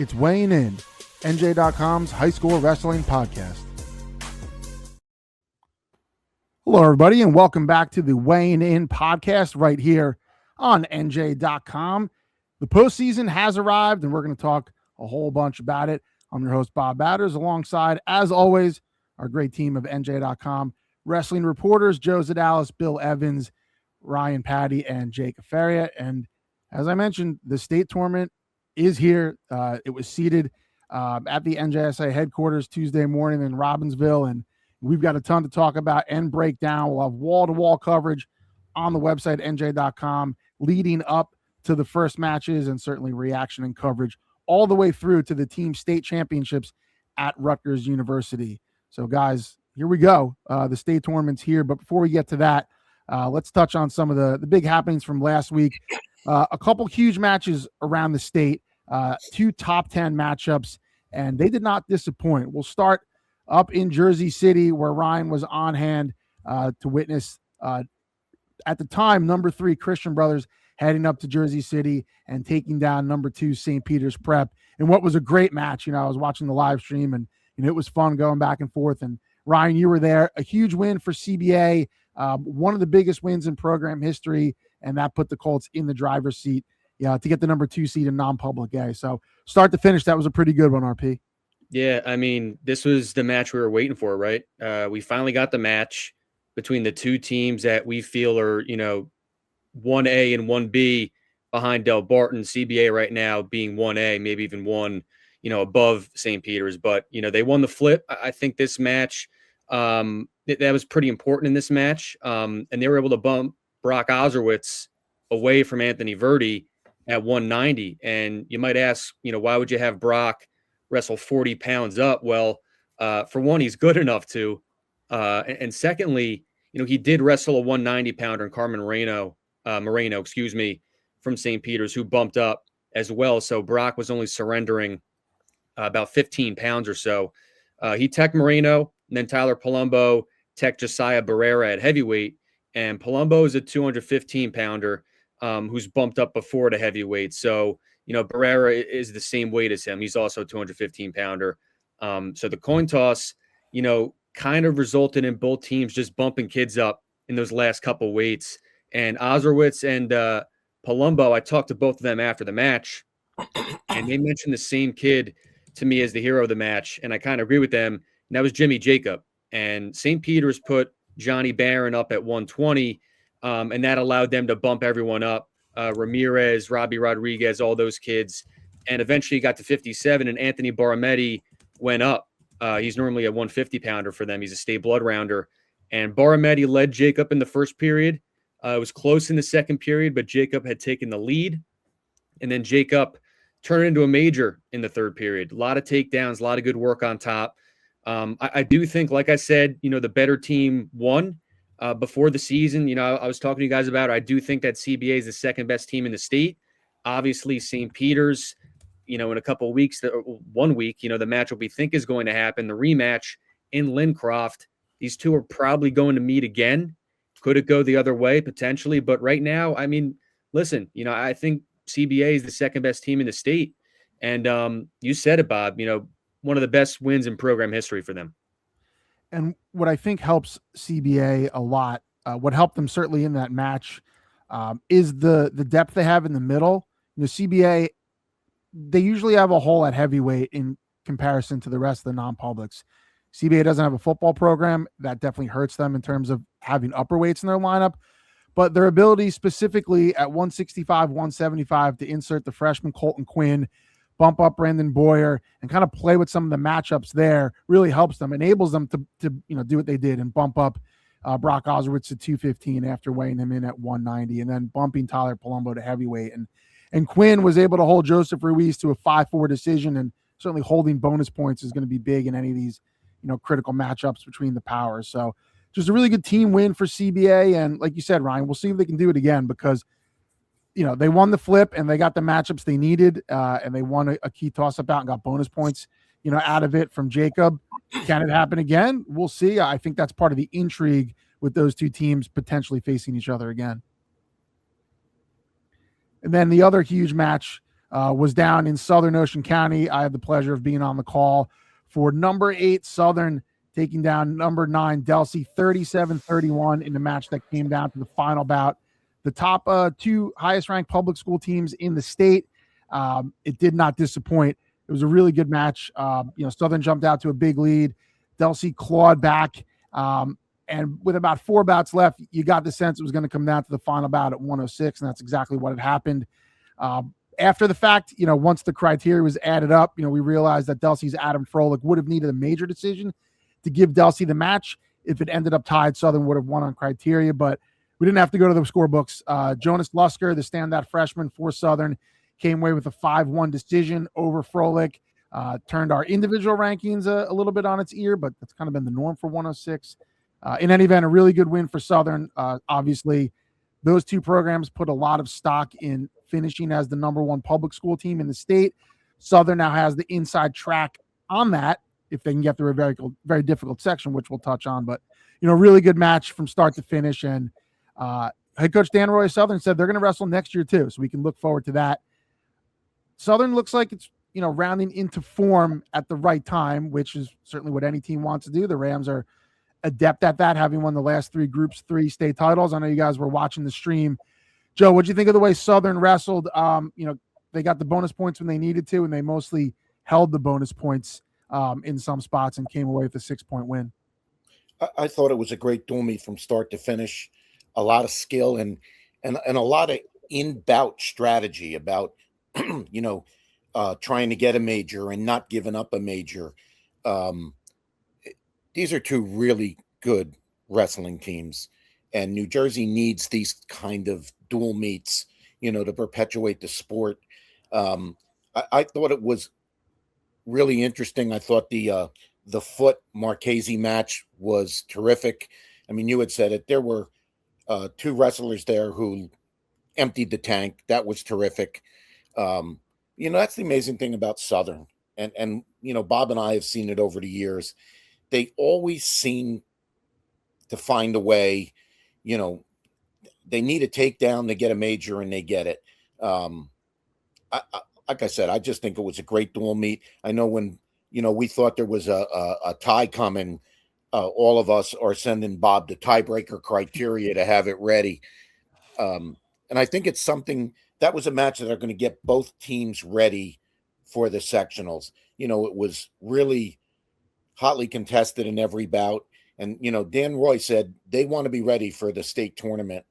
It's weighing in, NJ.com's high school wrestling podcast. Hello, everybody, and welcome back to the Weighing In podcast right here on NJ.com. The postseason has arrived, and we're going to talk a whole bunch about it. I'm your host, Bob Batters, alongside, as always, our great team of NJ.com wrestling reporters, Joe Zedalis, Bill Evans, Ryan Patti, and Jake Aferiat. And as I mentioned, the state tournament is here. It was seated at the NJSA headquarters Tuesday morning in Robbinsville, and we've got a ton to talk about and break down. We'll have wall-to-wall coverage on the website, NJ.com, leading up to the first matches, and certainly reaction and coverage all the way through to the team state championships at Rutgers University. So, guys, here we go. The state tournament's here, but before we get to that, let's touch on some of the big happenings from last week. A couple huge matches around the state, 2 top 10 matchups, and they did not disappoint. We'll start up in Jersey City, where Ryan was on hand to witness, at the time, number 3 Christian Brothers heading up to Jersey City and taking down number 2 St. Peter's Prep in what was a great match. I was watching the live stream, and it was fun going back and forth. And Ryan, you were there. A huge win for CBA, one of the biggest wins in program history, and that put the Colts in the driver's seat to get the number 2 seed in non-public A. So start to finish, that was a pretty good one, RP. Yeah, I mean, this was the match we were waiting for, right? We finally got the match between the two teams that we feel are, 1A and 1B behind Del Barton. CBA right now being 1A, maybe even one, above St. Peter's. But, they won the flip. I think this match, that was pretty important in this match. And they were able to bump Brock Oserwitz away from Anthony Verdi at 190. And you might ask, why would you have Brock wrestle 40 pounds up? Well, for one, he's good enough to. And secondly, he did wrestle a 190 pounder in Carmen Moreno, from St. Peter's, who bumped up as well. So Brock was only surrendering about 15 pounds or so. He teched Moreno, and then Tyler Palumbo teched Josiah Barrera at heavyweight. And Palumbo is a 215 pounder who's bumped up before to heavyweight. So, Barrera is the same weight as him. He's also a 215 pounder. So the coin toss, kind of resulted in both teams just bumping kids up in those last couple weights. And Oserwitz and Palumbo, I talked to both of them after the match, and they mentioned the same kid to me as the hero of the match. And I kind of agree with them. And that was Jimmy Jacob. And St. Peter's put Johnny Barron up at 120, and that allowed them to bump everyone up. Ramirez, Robbie Rodriguez, all those kids, and eventually got to 57, and Anthony Barametti went up. He's normally a 150 pounder for them. He's a state blood rounder, and Barametti led Jacob in the first period. It was close in the second period, but Jacob had taken the lead, and then Jacob turned into a major in the third period. A lot of takedowns, a lot of good work on top. I do think, like I said, the better team won. Before the season, I was talking to you guys about it. I do think that CBA is the second best team in the state. Obviously, St. Peter's, in a couple of weeks, 1 week, the matchup we think is going to happen, the rematch in Lincroft. These two are probably going to meet again. Could it go the other way? Potentially. But right now, I mean, listen, I think CBA is the second best team in the state. And you said it, Bob, one of the best wins in program history for them. And what I think helps CBA a lot, what helped them certainly in that match, is the depth they have in the middle. CBA, they usually have a hole at heavyweight in comparison to the rest of the non-publics. CBA doesn't have a football program. That definitely hurts them in terms of having upper weights in their lineup. But their ability specifically at 165, 175 to insert the freshman Colton Quinn, bump up Brandon Boyer, and kind of play with some of the matchups there really helps them, enables them to do what they did and bump up Brock Oserwitz to 215 after weighing him in at 190, and then bumping Tyler Palumbo to heavyweight. And Quinn was able to hold Joseph Ruiz to a 5-4 decision, and certainly holding bonus points is going to be big in any of these critical matchups between the powers. So just a really good team win for CBA. And like you said, Ryan, we'll see if they can do it again, because they won the flip and they got the matchups they needed, and they won a key toss-up out and got bonus points, out of it from Jacob. Can it happen again? We'll see. I think that's part of the intrigue with those two teams potentially facing each other again. And then the other huge match was down in Southern Ocean County. I had the pleasure of being on the call for number 8 Southern taking down number 9 Delsea 37-31 in the match that came down to the final bout. The top 2 highest ranked public school teams in the state. It did not disappoint. It was a really good match. Southern jumped out to a big lead. Delsea clawed back. And with about 4 bouts left, you got the sense it was going to come down to the final bout at 106, and that's exactly what had happened. After the fact, once the criteria was added up, we realized that Delsea's Adam Froelich would have needed a major decision to give Delsea the match. If it ended up tied, Southern would have won on criteria, but we didn't have to go to the scorebooks. Jonas Lusker, the standout freshman for Southern, came away with a 5-1 decision over Froelich. Turned our individual rankings a little bit on its ear, but that's kind of been the norm for 106. In any event, a really good win for Southern. Obviously, those 2 programs put a lot of stock in finishing as the number 1 public school team in the state. Southern now has the inside track on that if they can get through a very, very difficult section, which we'll touch on. But, really good match from start to finish. And head coach Dan Roy of Southern said they're going to wrestle next year too, so we can look forward to that. Southern looks like it's, rounding into form at the right time, which is certainly what any team wants to do. The Rams are adept at that, having won the last 3 groups, 3 state titles. I know you guys were watching the stream. Joe, what'd you think of the way Southern wrestled? They got the bonus points when they needed to, and they mostly held the bonus points in some spots and came away with a 6-point win. I thought it was a great dual meet from start to finish. A lot of skill and a lot of in-bout strategy about, trying to get a major and not giving up a major. These are 2 really good wrestling teams, and New Jersey needs these kind of dual meets, to perpetuate the sport. I thought it was really interesting. I thought the Foote Marchese match was terrific. I mean, you had said it. There were 2 wrestlers there who emptied the tank. That was terrific. That's the amazing thing about Southern. And Bob and I have seen it over the years. They always seem to find a way, they need a takedown to get a major, and they get it. Like I said, I just think it was a great dual meet. I know when, we thought there was a tie coming, all of us are sending Bob the tiebreaker criteria to have it ready. And I think it's something that was a match that are going to get both teams ready for the sectionals. It was really hotly contested in every bout. And, Dan Roy said they want to be ready for the state tournament.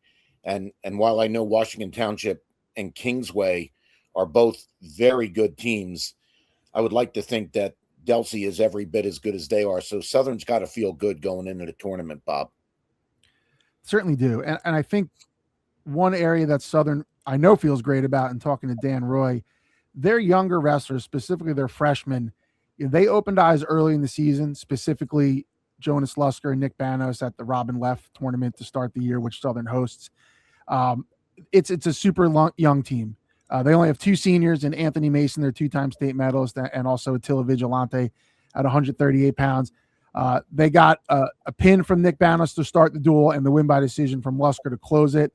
And while I know Washington Township and Kingsway are both very good teams, I would like to think that Delsea is every bit as good as they are. So Southern's got to feel good going into the tournament, Bob. Certainly do. And I think one area that Southern, I know, feels great about, and talking to Dan Roy, their younger wrestlers, specifically their freshmen, they opened eyes early in the season, specifically Jonas Lusker and Nick Banos at the Robin Leff tournament to start the year, which Southern hosts. It's a super young team. They only have 2 seniors in Anthony Mason, their 2-time state medalist, and also Attila Vigilante at 138 pounds. They got a pin from Nick Banos to start the duel and the win by decision from Lusker to close it.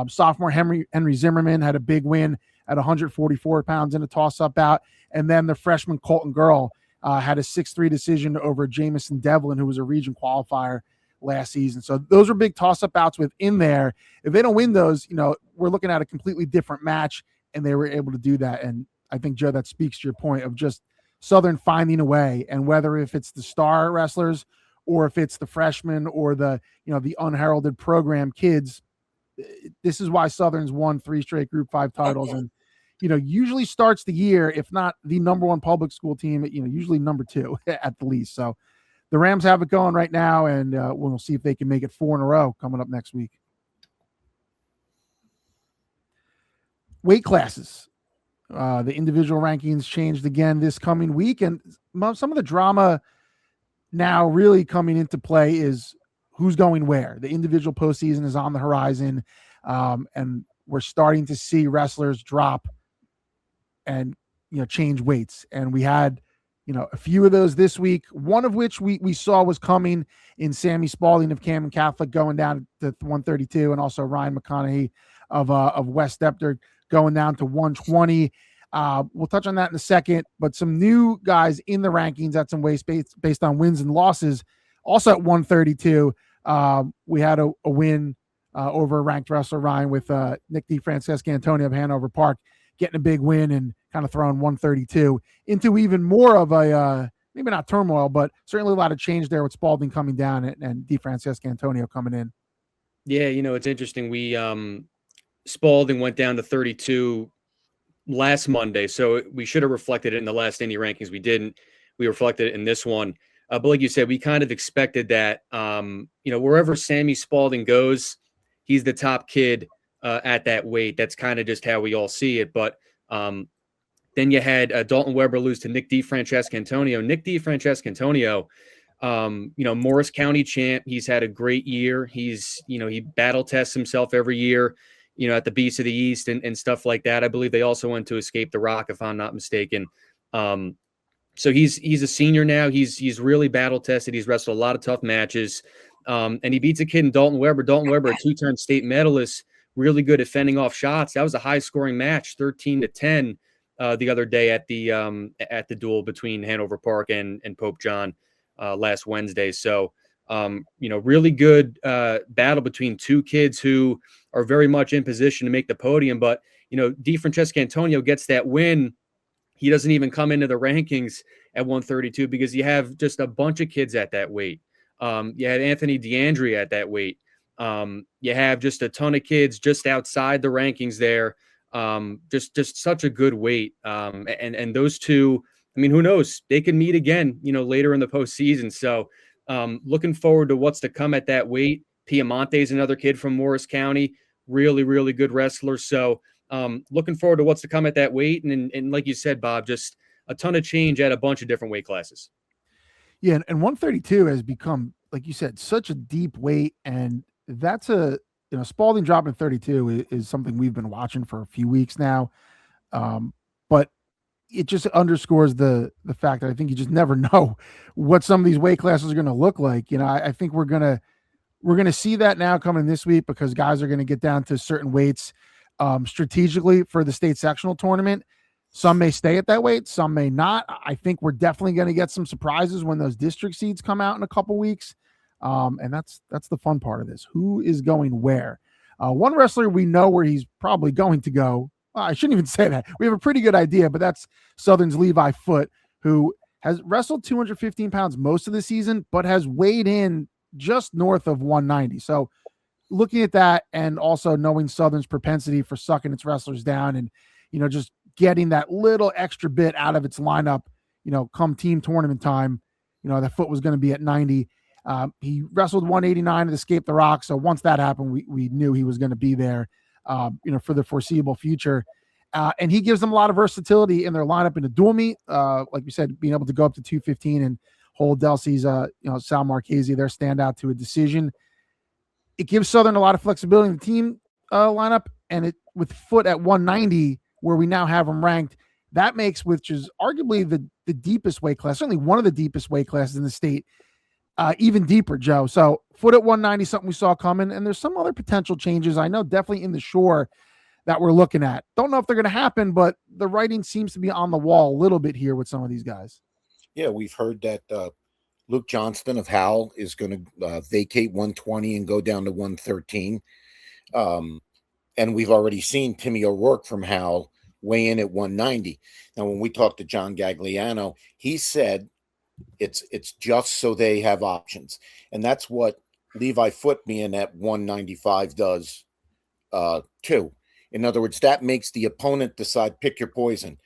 Sophomore Henry Zimmerman had a big win at 144 pounds in a toss-up bout. And then the freshman Colton Girl had a 6-3 decision over Jamison Devlin, who was a region qualifier last season. So those are big toss-up bouts within there. If they don't win those, we're looking at a completely different match, and they were able to do that. And I think, Joe, that speaks to your point of just Southern finding a way, and whether if it's the star wrestlers or if it's the freshmen or the unheralded program kids, this is why Southern's won 3 straight Group 5 titles and, usually starts the year, if not the number 1 public school team, usually number 2 at the least. So the Rams have it going right now, and we'll see if they can make it 4 in a row coming up next week. Weight classes. The individual rankings changed again this coming week, and some of the drama now really coming into play is who's going where. The individual postseason is on the horizon, and we're starting to see wrestlers drop and change weights. And we had a few of those this week, one of which we saw was coming in Sammy Spaulding of Camden Catholic going down to 132, and also Ryan McConaughey of West Deptford going down to 120. We'll touch on that in a second, but some new guys in the rankings at some weights based on wins and losses. Also at 132, we had a win over a ranked wrestler, Ryan, with Nick DeFrancesco Antonio of Hanover Park getting a big win and kind of throwing 132 into even more of a maybe not turmoil, but certainly a lot of change there with Spaulding coming down and DeFrancesco Antonio coming in. Yeah, it's interesting. We Spaulding went down to 32 last Monday, so we should have reflected it in the last indie rankings. We didn't. We reflected it in this one. But like you said, we kind of expected that, wherever Sammy Spaulding goes, he's the top kid at that weight. That's kind of just how we all see it. But then you had Dalton Weber lose to Nick DeFrancesco Antonio. Nick DeFrancesco Antonio, Morris County champ. He's had a great year. He's, he battle tests himself every year, at the Beast of the East and stuff like that. I believe they also went to Escape the Rock, if I'm not mistaken. So he's a senior now. He's really battle tested. He's wrestled a lot of tough matches. And he beats a kid in Dalton Weber. Dalton Weber, a two-time state medalist, really good at fending off shots. That was a high-scoring match, 13-10, the other day at the duel between Hanover Park and Pope John last Wednesday. So, really good battle between two kids who are very much in position to make the podium. But, DeFrancesco Antonio gets that win. He doesn't even come into the rankings at 132 because you have just a bunch of kids at that weight. You had Anthony DeAndre at that weight. You have just a ton of kids just outside the rankings there. Just such a good weight. And those two, who knows? They can meet again, later in the postseason. So looking forward to what's to come at that weight. Piemonte is another kid from Morris County, really, really good wrestler. So looking forward to what's to come at that weight. And like you said, Bob, just a ton of change at a bunch of different weight classes. Yeah, and 132 has become, like you said, such a deep weight, and that's Spaulding dropping 32 is something we've been watching for a few weeks now, but it just underscores the fact that I think you just never know what some of these weight classes are going to look like. I think we're gonna see that now coming this week because guys are going to get down to certain weights strategically for the state sectional tournament. Some may stay at that weight, some may not. I think we're definitely going to get some surprises when those district seeds come out in a couple weeks. And that's the fun part of this. Who is going where? One wrestler we know where he's probably going to go. Well, I shouldn't even say that. We have a pretty good idea, but that's Southern's Levi Foote, who has wrestled 215 pounds most of the season, but has weighed in just north of 190. So looking at that and also knowing Southern's propensity for sucking its wrestlers down and, just getting that little extra bit out of its lineup, come team tournament time, that Foote was going to be at 90. He wrestled 189 at Escape the Rock. So once that happened, we knew he was going to be there, for the foreseeable future. And he gives them a lot of versatility in their lineup in a dual meet. Like we said, being able to go up to 215 and hold Delsea's, Sal Marchese, their standout to a decision. It gives Southern a lot of flexibility in the team lineup. And it with Foote at 190, where we now have him ranked, that makes, which is arguably the deepest weight class, certainly one of the deepest weight classes in the state, even deeper, Joe. So Foote at 190, something we saw coming, and there's some other potential changes. I know definitely in the shore that we're looking at. Don't know if they're going to happen, but the writing seems to be on the wall a little bit here with some of these guys. Yeah, we've heard that Luke Johnston of Howell is going to vacate 120 and go down to 113. And we've already seen Timmy O'Rourke from Howell weigh in at 190. Now, when we talked to John Gagliano, he said it's just so they have options. And that's what Levi Foote being at 195 does too. In other words, that makes the opponent decide, pick your poison.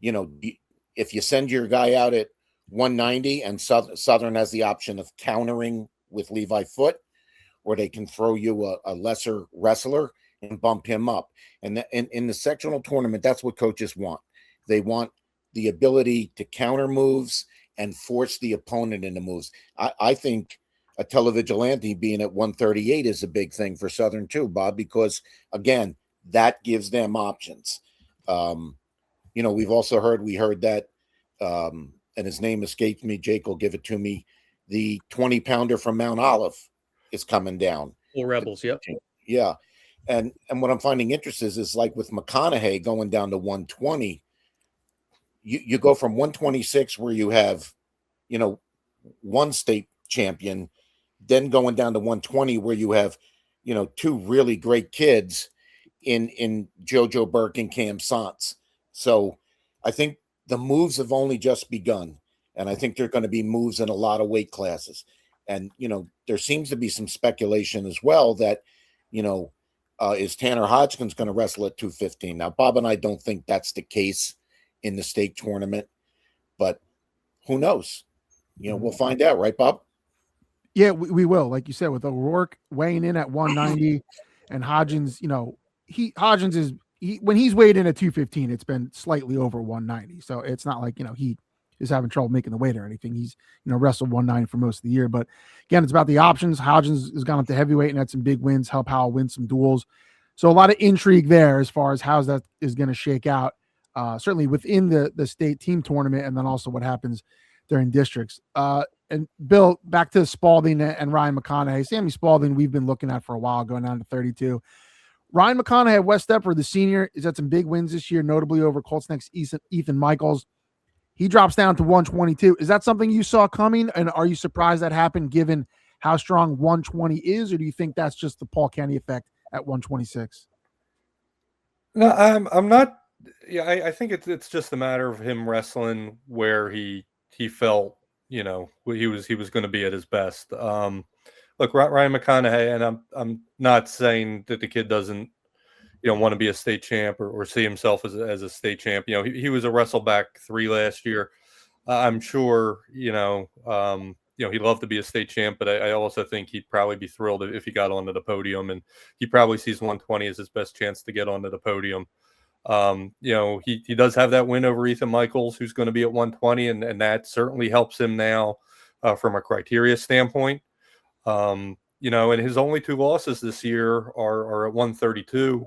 If you send your guy out at 190 and Southern has the option of countering with Levi Foote, or they can throw you a lesser wrestler and bump him up. And in the sectional tournament, that's what coaches want. They want the ability to counter moves and force the opponent into moves. I think a Televigilante being at 138 is a big thing for Southern too, Bob, because again, that gives them options. We've also heard that, and his name escapes me, Jake will give it to me, the 20-pounder from Mount Olive is coming down. Full Rebels, yep. Yeah. And what I'm finding interesting is like with McConaughey going down to 120, you go from 126 where you have, one state champion, then going down to 120 where you have, two really great kids in JoJo Burke and Cam Santz. So I think the moves have only just begun. And I think there are going to be moves in a lot of weight classes. And, there seems to be some speculation as well that, is Tanner Hodgkins going to wrestle at 215? Now, Bob and I don't think that's the case in the state tournament, but who knows? We'll find out, right, Bob? Yeah, we will. Like you said, with O'Rourke weighing in at 190 and Hodgins, Hodgins is when he's weighed in at 215, it's been slightly over 190. So it's not like, he is having trouble making the weight or anything. He's, wrestled 190 for most of the year. But again, it's about the options. Hodgins has gone up to heavyweight and had some big wins, help Howell win some duels. So a lot of intrigue there as far as how that is going to shake out, certainly within the state team tournament, and then also what happens during districts. And Bill, back to Spaulding and Ryan McConaughey. Sammy Spaulding, we've been looking at for a while, going down to 32. Ryan McConaughey at West Epford, the senior, is at some big wins this year, notably over Colts next Ethan Michaels. He drops down to 122. Is that something you saw coming? And are you surprised that happened given how strong 120 is? Or do you think that's just the Paul Kenny effect at 126? No, I'm not. Yeah, I think it's just a matter of him wrestling where he felt, he was going to be at his best. Look, Ryan McConaughey, and I'm not saying that the kid doesn't, want to be a state champ or see himself as a state champ. He was a Wrestleback 3 last year. I'm sure, he'd love to be a state champ, but I also think he'd probably be thrilled if he got onto the podium, and he probably sees 120 as his best chance to get onto the podium. He does have that win over Ethan Michaels, who's going to be at 120, and that certainly helps him now from a criteria standpoint. And his only 2 losses this year are at 132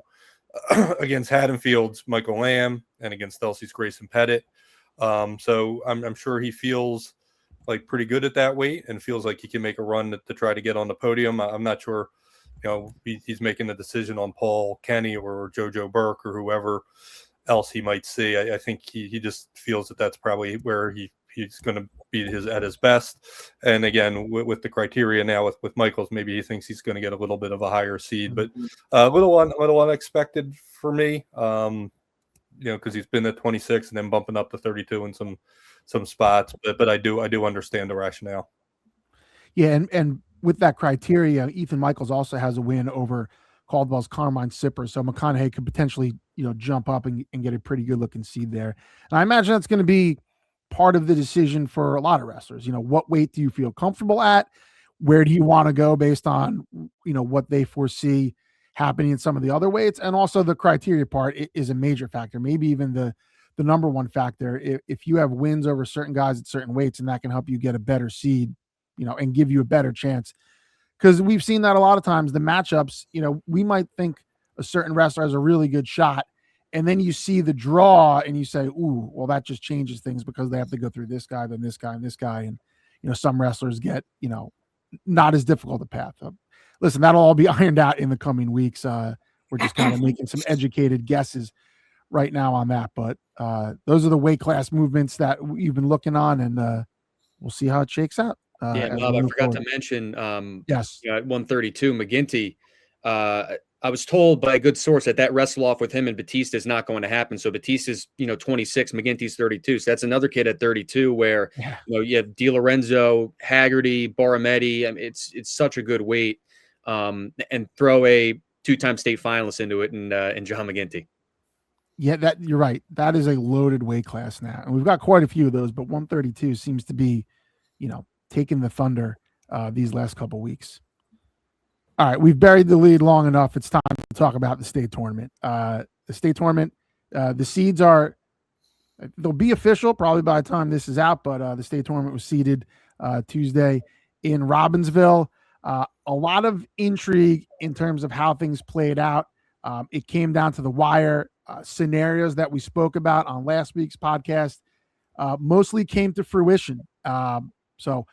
against Haddonfield's Michael Lamb and against Delsea's Grayson Pettit. So I'm sure he feels like pretty good at that weight and feels like he can make a run to try to get on the podium. I'm not sure, he's making the decision on Paul Kenny or JoJo Burke or whoever else he might see. I think he just feels that that's probably where he's going to be at his best. And again, with the criteria now with Michaels, maybe he thinks he's going to get a little bit of a higher seed, but a little unexpected for me, because he's been at 26 and then bumping up to 32 in some spots. But I do understand the rationale. Yeah, and with that criteria, Ethan Michaels also has a win over Caldwell's Carmine Sipper. So McConaughey could potentially, jump up and get a pretty good looking seed there. And I imagine that's going to be part of the decision for a lot of wrestlers. What weight do you feel comfortable at? Where do you want to go based on, what they foresee happening in some of the other weights? And also the criteria part is a major factor, maybe even the number one factor. If you have wins over certain guys at certain weights, and that can help you get a better seed, and give you a better chance. Because we've seen that a lot of times, the matchups, we might think a certain wrestler has a really good shot, and then you see the draw and you say, ooh, well, that just changes things because they have to go through this guy, then this guy, and this guy. And, some wrestlers get, not as difficult a path. Listen, that'll all be ironed out in the coming weeks. We're just kind of making some educated guesses right now on that. But those are the weight class movements that we've been looking on, and we'll see how it shakes out. Yeah, Bob, I forgot to mention, yes, at 132, McGinty, I was told by a good source that wrestle off with him and Batista is not going to happen. So Batista's, 26, McGinty's 32. So that's another kid at 32 where, you have DiLorenzo, Haggerty, Barametti. I mean, it's such a good weight, and throw a 2-time state finalist into it and John McGinty. Yeah, that you're right. That is a loaded weight class now. And we've got quite a few of those, but 132 seems to be, taking the thunder these last couple weeks. All right, we've buried the lead long enough. It's time to talk about the state tournament. The state tournament, the seeds they'll be official probably by the time this is out, but the state tournament was seeded Tuesday in Robbinsville. A lot of intrigue in terms of how things played out. It came down to the wire. Scenarios that we spoke about on last week's podcast mostly came to fruition. So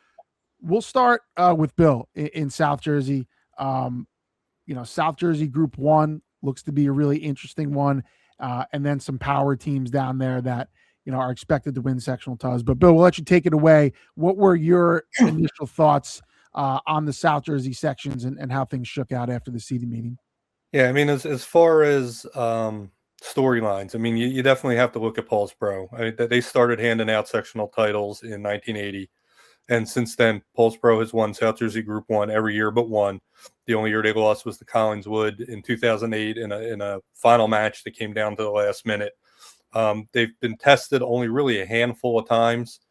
we'll start with Bill in South Jersey. South Jersey Group 1 looks to be a really interesting one. And then some power teams down there that, are expected to win sectional titles. But Bill, we'll let you take it away. What were your initial thoughts on the South Jersey sections and how things shook out after the seeding meeting? Yeah, I mean, as far as storylines, I mean, you definitely have to look at Paulsboro. I mean, they started handing out sectional titles in 1980. And since then, Paulsboro has won South Jersey Group 1 every year but one. The only year they lost was to Collingswood in 2008 in a final match that came down to the last minute. They've been tested only really a handful of times.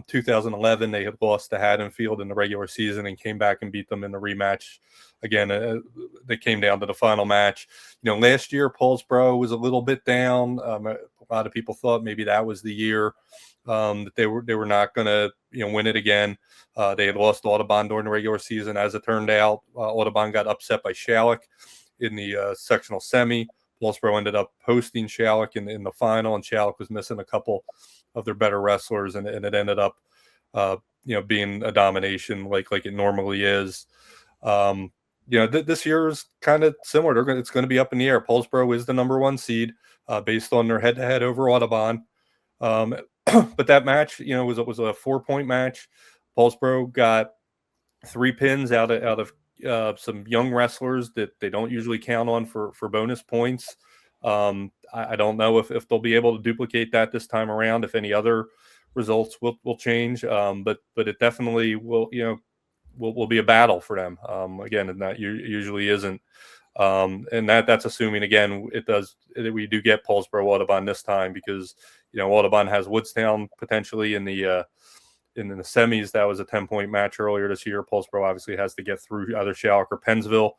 2011, they had lost to Haddonfield in the regular season and came back and beat them in the rematch. Again, they came down to the final match. Last year, Paulsboro was a little bit down. A lot of people thought maybe that was the year that they were not going to win it again. They had lost Audubon during the regular season. As it turned out, Audubon got upset by Shalleck in the sectional semi. Paulsboro ended up hosting Shalleck in the final, and Shalleck was missing a couple of their better wrestlers, and it ended up being a domination like it normally is. This year is kind of similar. It's going to be up in the air. Paulsboro is the number 1 seed based on their head-to-head over Audubon. But that match, was a 4-point match. Paulsboro got 3 pins out of some young wrestlers that they don't usually count on for bonus points. I don't know if they'll be able to duplicate that this time around, if any other results will change. But it definitely will be a battle for them. Again, and that usually isn't. And that's assuming, again, we do get Paulsboro Audubon this time, because Audubon has Woodstown potentially in the semis. That was a 10-point match earlier this year. Paulsboro obviously has to get through either Shalleck or Pennsville.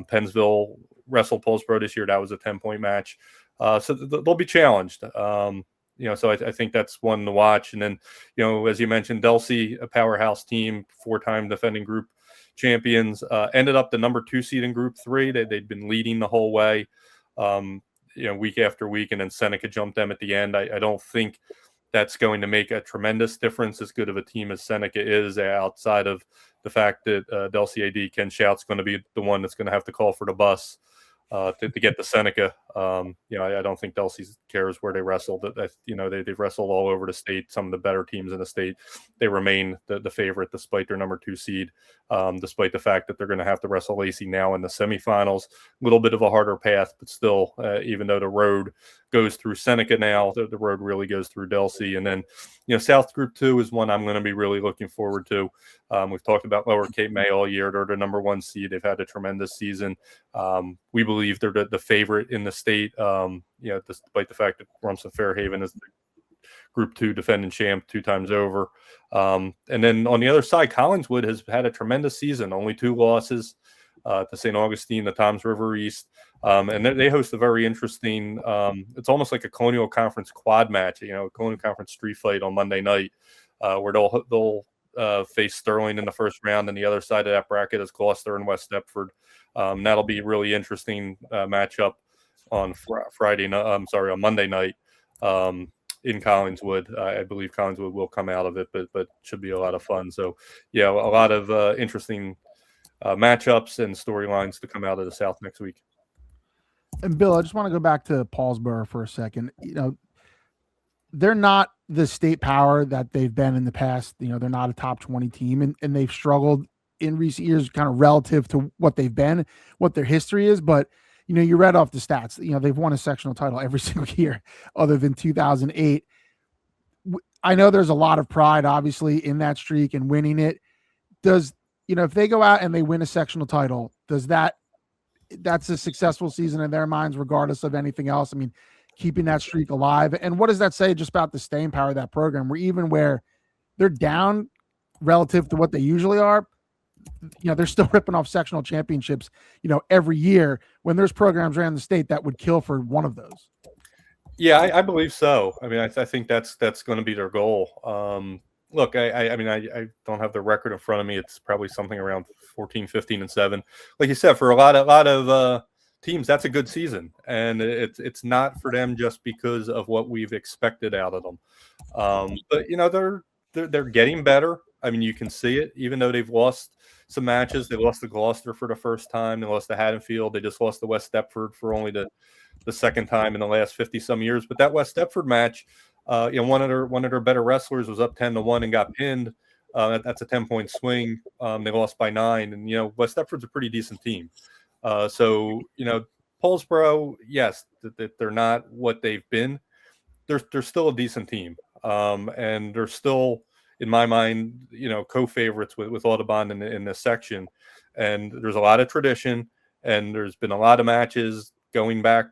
Pennsville wrestled Paulsboro this year. That was a 10-point match. So they'll be challenged. So I think that's one to watch. And then, as you mentioned, Delsea, a powerhouse team, 4-time defending group champions, ended up the number 2 seed in Group 3. They'd been leading the whole way, week after week, and then Seneca jumped them at the end. I don't think that's going to make a tremendous difference, as good of a team as Seneca is, outside of the fact that Delsea AD Ken Shout's going to be the one that's going to have to call for the bus to get to Seneca. I don't think Delsea cares where they wrestle. They've wrestled all over the state. Some of the better teams in the state, they remain the favorite despite their number 2 seed, despite the fact that they're going to have to wrestle Lacey now in the semifinals. A little bit of a harder path, but still, even though the road goes through Seneca now, the road really goes through Delsea. And then, South Group 2 is one I'm going to be really looking forward to. We've talked about Lower Cape May all year. They're the number 1 seed. They've had a tremendous season. We believe they're the favorite in the state, despite the fact that Rumson-Fair Haven is the Group 2 defending champ 2 times over. And then on the other side, Collingswood has had a tremendous season, only 2 losses to St. Augustine, the Toms River East. And they host a very interesting, it's almost like a Colonial Conference quad match, Colonial Conference street fight on Monday night, where they'll face Sterling in the first round, and the other side of that bracket is Gloucester and West Deptford. That'll be a really interesting matchup on on Monday night in Collingswood. I believe Collingswood will come out of it, but should be a lot of fun. So, a lot of interesting matchups and storylines to come out of the South next week. And Bill, I just want to go back to Paulsboro for a second. They're not the state power that they've been in the past. They're not a top 20 team, and they've struggled in recent years kind of relative to what they've been, what their history is. But, you read off the stats, they've won a sectional title every single year other than 2008. I know there's a lot of pride, obviously, in that streak and winning it. Does, if they go out and they win a sectional title, that's a successful season in their minds, regardless of anything else? I mean, keeping that streak alive. And what does that say just about the staying power of that program, where even where they're down relative to what they usually are, they're still ripping off sectional championships, every year, when there's programs around the state that would kill for one of those? Yeah, I believe so. I mean, I think that's going to be their goal. Look, I don't have the record in front of me. It's probably something around 14, 15, and 7. Like you said, for a lot of teams, that's a good season, and it's not for them just because of what we've expected out of them. But they're getting better. I mean, you can see it. Even though they've lost some matches, they lost to Gloucester for the first time. They lost to Haddonfield. They just lost to West Deptford for only the second time in the last 50 some years. But that West Deptford match, One of their better wrestlers was up 10-1 and got pinned. That's a 10-point swing. They lost by 9, and West Deptford's a pretty decent team. So Paulsboro, yes, that they're not what they've been. They're still a decent team, and they're still, in my mind, co-favorites with Audubon in this section. And there's a lot of tradition, and there's been a lot of matches going back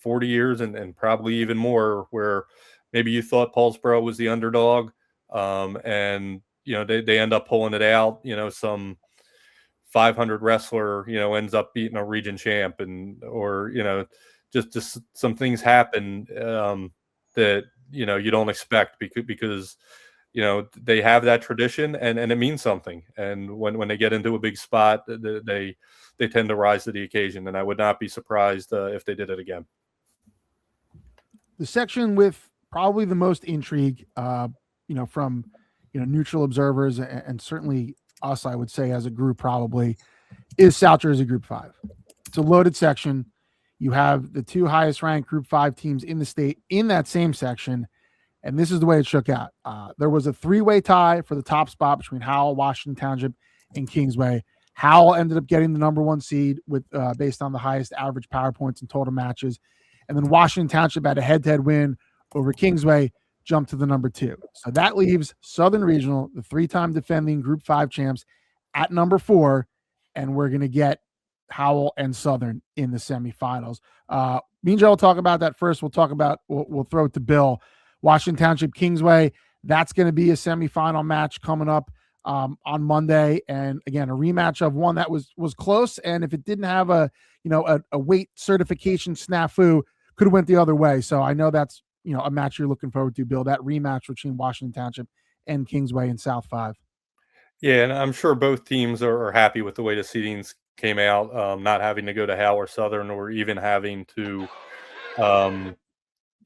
40 years and probably even more, where maybe you thought Paulsboro was the underdog, and they end up pulling it out. Some 500 wrestler ends up beating a region champ, or just some things happen that you don't expect, because they have that tradition, and it means something. And when they get into a big spot, they tend to rise to the occasion, and I would not be surprised if they did it again. The section with probably the most intrigue, from neutral observers and certainly us, I would say as a group, probably, is South Jersey Group 5. It's a loaded section. You have the 2 highest ranked Group 5 teams in the state in that same section, and this is the way it shook out. There was a 3-way tie for the top spot between Howell, Washington Township, and Kingsway. Howell ended up getting the number 1 seed with based on the highest average power points in total matches. And then Washington Township had a head-to-head win over Kingsway, jumped to the number 2. So that leaves Southern Regional, the 3-time defending Group 5 champs, at number 4, and we're going to get Howell and Southern in the semifinals. Me and Joe will talk about that first. We'll throw it to Bill. Washington Township Kingsway, that's going to be a semifinal match coming up on Monday, and again, a rematch of one that was close, and if it didn't have a weight certification snafu, could have went the other way. So I know that's a match you're looking forward to, Bill, that rematch between Washington Township and Kingsway in South 5. Yeah, and I'm sure both teams are happy with the way the seedings came out, not having to go to Howell or Southern, or even having to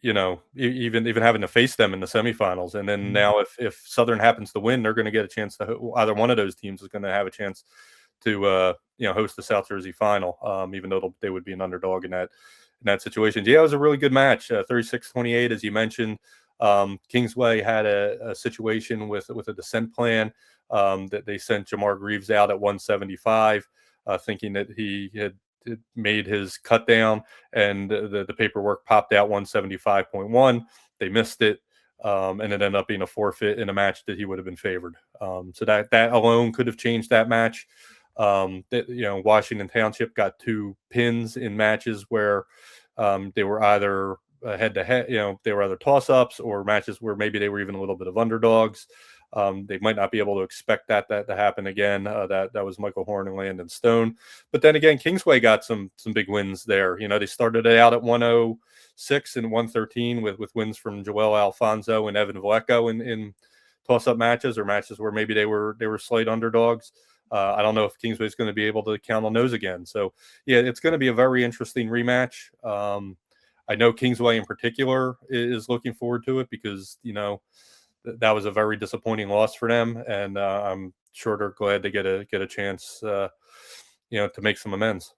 even having to face them in the semifinals. And then now if Southern happens to win, they're going to get a chance to, either one of those teams is going to have a chance to host the South Jersey final, even though they would be an underdog in that situation. Yeah, it was a really good match, 36-28, as you mentioned. Kingsway had a situation with a descent plan that they sent Jamar Greaves out at 175, thinking that he had made his cut down, and the paperwork popped out 175.1. They missed it, and it ended up being a forfeit in a match that he would have been favored. So that alone could have changed that match. Washington Township got 2 pins in matches where they were either head-to-head, they were either toss-ups or matches where maybe they were even a little bit of underdogs. They might not be able to expect that to happen again. That was Michael Horn and Landon Stone. But then again, Kingsway got some big wins there. They started it out at 106 and 113 with wins from Joel Alfonso and Evan Vlecko in toss-up matches, or matches where maybe they were slight underdogs. I don't know if Kingsway is going to be able to count on those again. So, yeah, it's going to be a very interesting rematch. I know Kingsway in particular is looking forward to it, because, that was a very disappointing loss for them. And I'm sure they're glad to get a chance, to make some amends.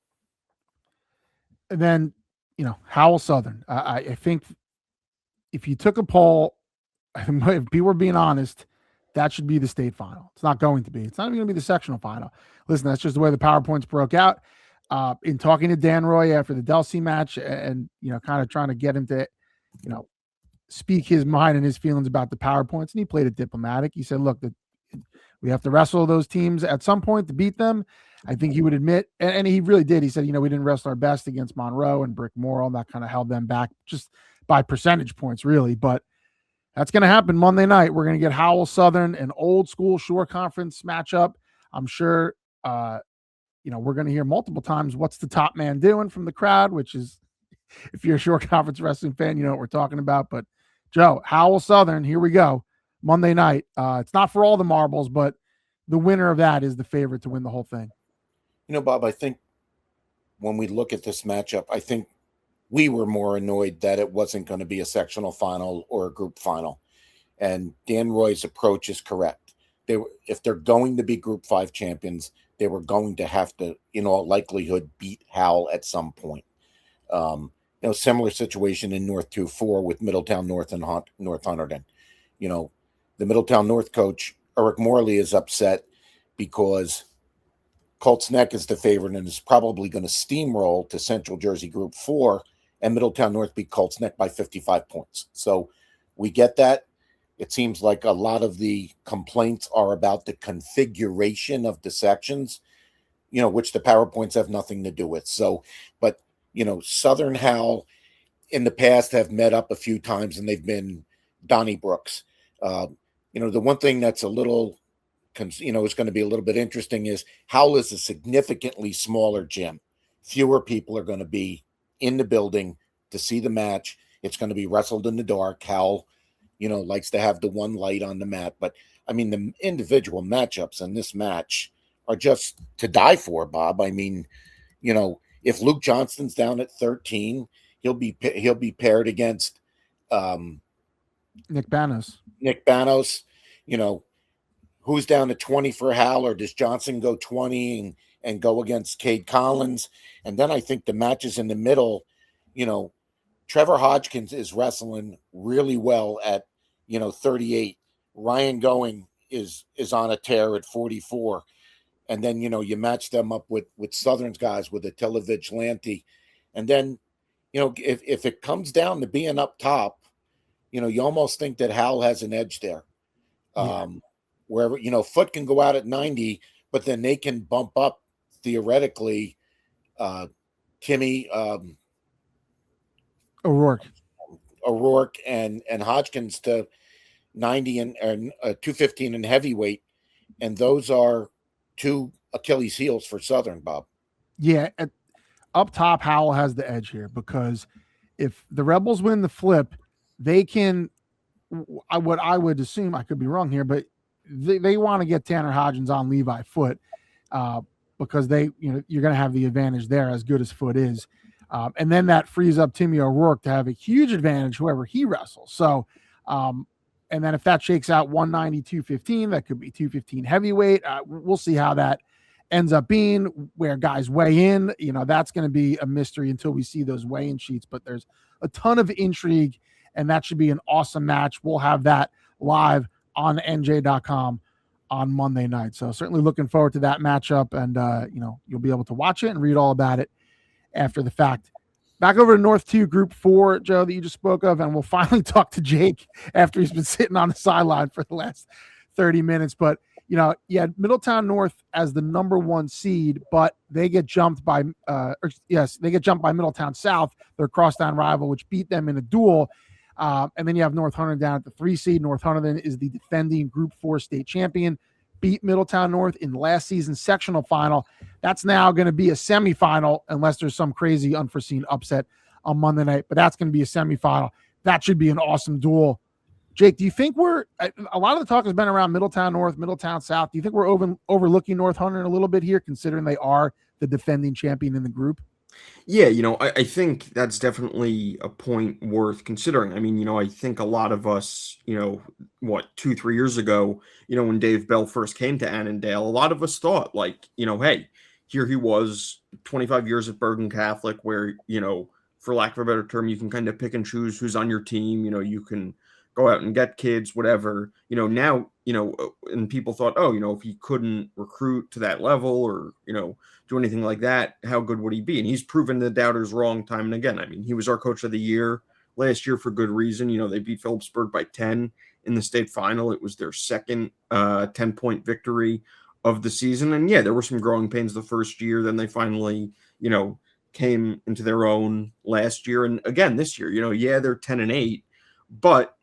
And then, Howell Southern. I think if you took a poll, if people were being honest, that should be the state final. It's not going to be. It's not even going to be the sectional final. Listen, that's just the way the PowerPoints broke out. In talking to Dan Roy after the Delsea match, and kind of trying to get him to, speak his mind and his feelings about the PowerPoints, and he played it diplomatic. He said, "Look, we have to wrestle those teams at some point to beat them." I think he would admit, and he really did. He said, we didn't wrestle our best against Monroe and Brick Moral, and that kind of held them back just by percentage points, really. But that's going to happen Monday night. We're going to get Howell Southern, an old school Shore Conference matchup. I'm sure, we're going to hear multiple times, "What's the top man doing?" from the crowd, which is, if you're a Shore Conference wrestling fan, you know what we're talking about. But Joe, Howell Southern, here we go. Monday night. It's not for all the marbles, but the winner of that is the favorite to win the whole thing. Bob, I think when we look at this matchup, I think we were more annoyed that it wasn't going to be a sectional final or a group final. And Dan Roy's approach is correct. If they're going to be Group 5 champions, they were going to have to, in all likelihood, beat Howell at some point. And similar situation in North 2-4 with Middletown North and North Hunterdon. The Middletown North coach, Eric Morley, is upset because Colts Neck is the favorite and is probably going to steamroll to Central Jersey Group 4, and Middletown North beat Colts Neck by 55 points. So we get that. It seems like a lot of the complaints are about the configuration of the sections, which the PowerPoints have nothing to do with. So, but, Southern Howell in the past have met up a few times and they've been Donnybrooks. The one thing that's a little, is going to be a little bit interesting is Howell is a significantly smaller gym. Fewer people are going to be in the building to see the match. It's going to be wrestled in the dark. Howell, likes to have the one light on the mat. But, the individual matchups in this match are just to die for, Bob. If Luke Johnston's down at 13, he'll be paired against Nick Banos. Who's down at 20 for Howell, or does Johnson go 20 and go against Cade Collins? And then I think the matches in the middle, Trevor Hodgkins is wrestling really well at 38. Ryan Going is on a tear at 44. And then, you match them up with Southern's guys with Attila Vigilante. And then, if it comes down to being up top, you almost think that Howell has an edge there. Wherever, Foote can go out at 90, but then they can bump up theoretically Timmy O'Rourke and Hodgkins to 90 and 215 in heavyweight. And those are two Achilles heels for Southern, Bob. Yeah. Up top, Howell has the edge here because if the Rebels win the flip, they can, what I would assume, I could be wrong here, but they want to get Tanner Hodgins on Levi Foote because you're going to have the advantage there as good as Foote is. And then that frees up Timmy O'Rourke to have a huge advantage, whoever he wrestles. So, and then if that shakes out 190, 215, that could be 215 heavyweight. We'll see how that ends up being, where guys weigh in. That's going to be a mystery until we see those weigh-in sheets. But there's a ton of intrigue, and that should be an awesome match. We'll have that live on NJ.com on Monday night. So certainly looking forward to that matchup, and you'll be able to watch it and read all about it after the fact. Back over to North 2, Group 4, Joe, that you just spoke of, and we'll finally talk to Jake after he's been sitting on the sideline for the last 30 minutes. But, you had Middletown North as the number 1 seed, but they get jumped by Middletown South, their crosstown rival, which beat them in a duel. And then you have North Hunterdon down at the 3 seed. North Hunterdon is the defending Group 4 state champion, beat Middletown North in last season's sectional final. That's now going to be a semifinal unless there's some crazy unforeseen upset on Monday night, but that's going to be a semifinal. That should be an awesome duel. Jake, do you think a lot of the talk has been around Middletown North, Middletown South. Do you think we're overlooking North Hunterdon a little bit here, considering they are the defending champion in the group? Yeah, I think that's definitely a point worth considering. I think a lot of us, 2-3 years ago, when Dave Bell first came to Annandale, a lot of us thought hey, here he was 25 years at Bergen Catholic where, for lack of a better term, you can kind of pick and choose who's on your team. You can go out and get kids, whatever, now, and people thought, if he couldn't recruit to that level or, do anything like that, how good would he be? And he's proven the doubters wrong time and again. He was our coach of the year last year for good reason. They beat Phillipsburg by 10 in the state final. It was their second 10-point victory of the season. And yeah, there were some growing pains the first year. Then they finally, came into their own last year. And again, this year, they're 10-8, but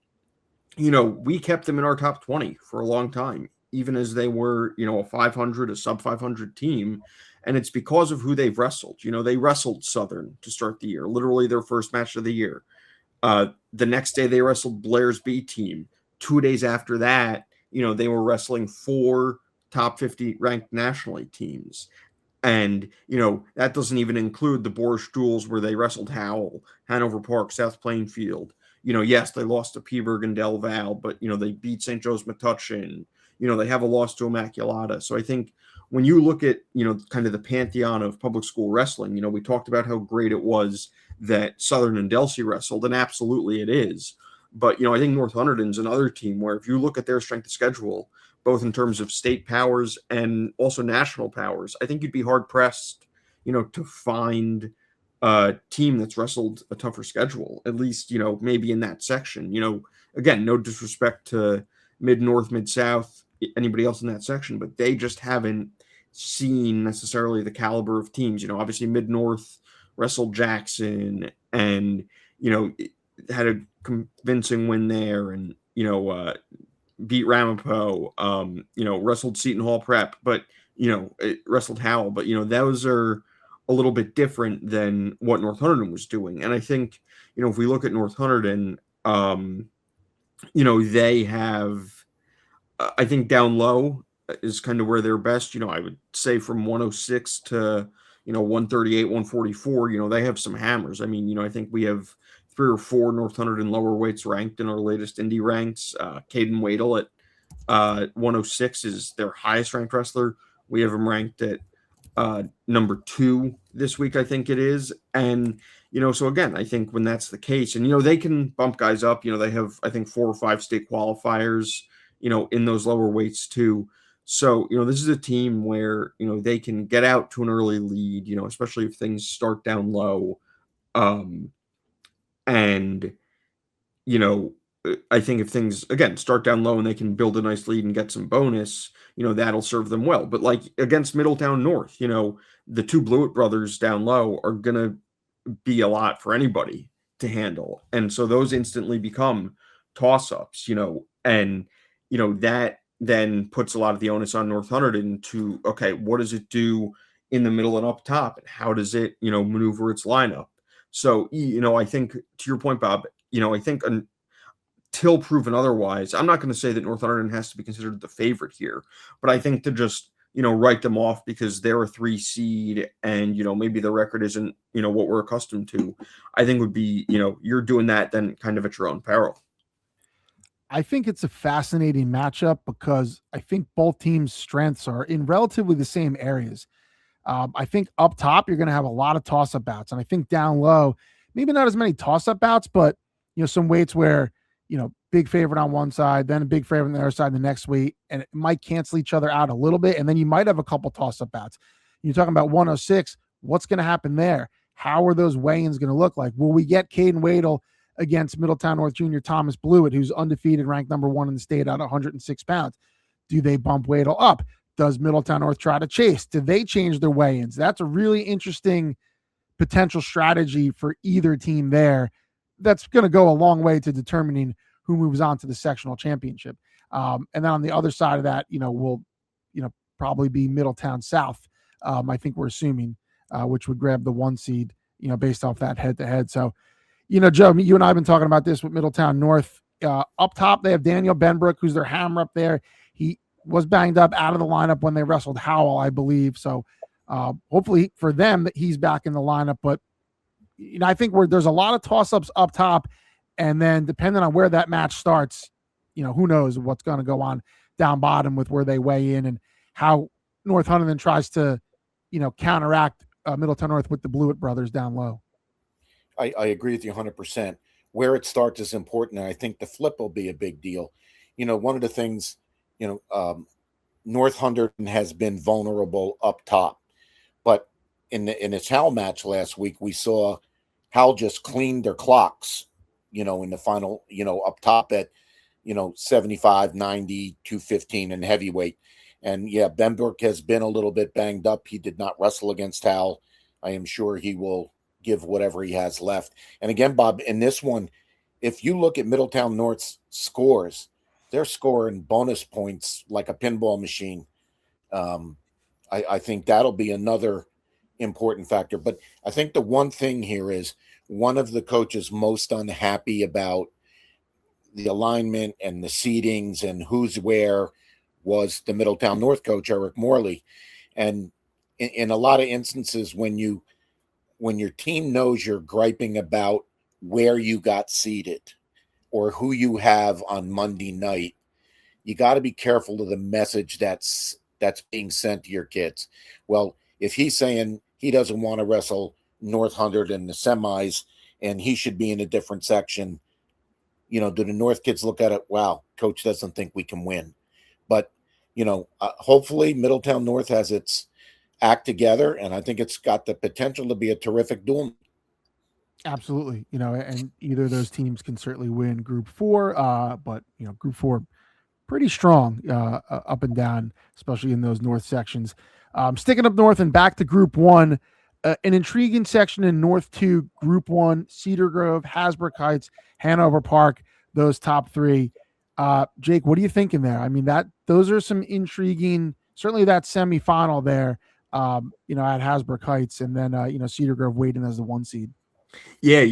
we kept them in our top 20 for a long time, even as they were, a 500, a sub 500 team. And it's because of who they've wrestled. They wrestled Southern to start the year, literally their first match of the year. The next day they wrestled Blair's B team. 2 days after that, they were wrestling 4 top 50 ranked nationally teams. And, that doesn't even include the Borscht duels where they wrestled Howell, Hanover Park, South Plainfield. Yes, they lost to Peaburg and Del Val, but, they beat St. Joe's Metuchen. They have a loss to Immaculata. So I think when you look at, kind of the pantheon of public school wrestling, we talked about how great it was that Southern and Delsea wrestled, and absolutely it is. But, I think North Hunterdon's another team where if you look at their strength of schedule, both in terms of state powers and also national powers, I think you'd be hard pressed, to find a team that's wrestled a tougher schedule, at least, maybe in that section. Again, no disrespect to Mid-North, Mid-South, anybody else in that section, but they just haven't seen necessarily the caliber of teams. Obviously Mid-North wrestled Jackson and, had a convincing win there and, beat Ramapo, wrestled Seton Hall Prep, but, it wrestled Howell, but, those are a little bit different than what North Hunterdon was doing. And I think, if we look at North Hunterdon, they have, I think down low is kind of where they're best. I would say from 106 to, 138, 144, they have some hammers. I mean, I think we have 3 or 4 North Hunterdon lower weights ranked in our latest indie ranks. Caden Wadle at 106 is their highest ranked wrestler. We have him ranked at number 2 this week, I think it is. And, so again, I think when that's the case, and, they can bump guys up, they have, I think, 4 or 5 state qualifiers, in those lower weights too. So, this is a team where, they can get out to an early lead, especially if things start down low. And, I think if things, again, start down low and they can build a nice lead and get some bonus, that'll serve them well. But like against Middletown North, the 2 Blewett brothers down low are going to be a lot for anybody to handle. And so those instantly become toss-ups, and, that then puts a lot of the onus on North Hunterdon to, okay, what does it do in the middle and up top? And how does it, maneuver its lineup? So, I think to your point, Bob, I think until proven otherwise, I'm not going to say that North Hunterdon has to be considered the favorite here, but I think to just, write them off because they're a 3 seed and, maybe the record isn't, what we're accustomed to, I think would be, you're doing that then kind of at your own peril. I think it's a fascinating matchup because I think both teams' strengths are in relatively the same areas. I think up top, you're going to have a lot of toss-up bouts. And I think down low, maybe not as many toss-up bouts, but, some weights where, big favorite on one side, then a big favorite on the other side the next week, and it might cancel each other out a little bit. And then you might have a couple toss-up bouts. You're talking about 106. What's going to happen there? How are those weigh-ins going to look like? Will we get Caden Wadle against Middletown North Junior Thomas Blewett, who's undefeated, ranked number 1 in the state at 106 pounds? Do they bump Wadle up? Does Middletown North try to chase? Do they change their weigh-ins? That's a really interesting potential strategy for either team there. That's going to go a long way to determining who moves on to the sectional championship. And then on the other side of that, will, probably be Middletown South. I think we're assuming, which would grab the 1 seed, based off that head-to-head. So, Joe, you and I have been talking about this with Middletown North. Up top, they have Daniel Benbrook, who's their hammer up there. He was banged up out of the lineup when they wrestled Howell, I believe. So hopefully for them that he's back in the lineup. But, I think there's a lot of toss-ups up top. And then depending on where that match starts, who knows what's going to go on down bottom with where they weigh in and how North Hunterdon tries to, counteract Middletown North with the Blewett brothers down low. I agree with you 100%. Where it starts is important, and I think the flip will be a big deal. One of the things, North Hunterdon has been vulnerable up top, but in its Howell match last week, we saw Howell just cleaned their clocks, in the final, up top at, 75, 90, 215 and heavyweight. And yeah, Benbrook has been a little bit banged up. He did not wrestle against Howell. I am sure he will give whatever he has left. And again, Bob, in this one, if you look at Middletown North's scores, they're scoring bonus points like a pinball machine. I think that'll be another important factor. But I think the one thing here is one of the coaches most unhappy about the alignment and the seedings and who's where was the Middletown North coach, Eric Morley. And in a lot of instances, when your team knows you're griping about where you got seated or who you have on Monday night, you got to be careful of the message that's being sent to your kids. Well, if he's saying he doesn't want to wrestle North Hunterdon in the semis and he should be in a different section. Do the North kids look at it? Wow, coach doesn't think we can win. But, hopefully Middletown North has its act together, and I think it's got the potential to be a terrific duel. Absolutely. And either of those teams can certainly win Group 4, but, Group 4 pretty strong up and down, especially in those north sections. Sticking up north and back to Group 1, an intriguing section in North 2, Group 1, Cedar Grove, Hasbrouck Heights, Hanover Park, those top three. Jake, what are you thinking there? I mean, those are some intriguing, certainly that semifinal there, at Hasbrouck Heights, and then, Cedar Grove waiting as the 1 seed. Yeah,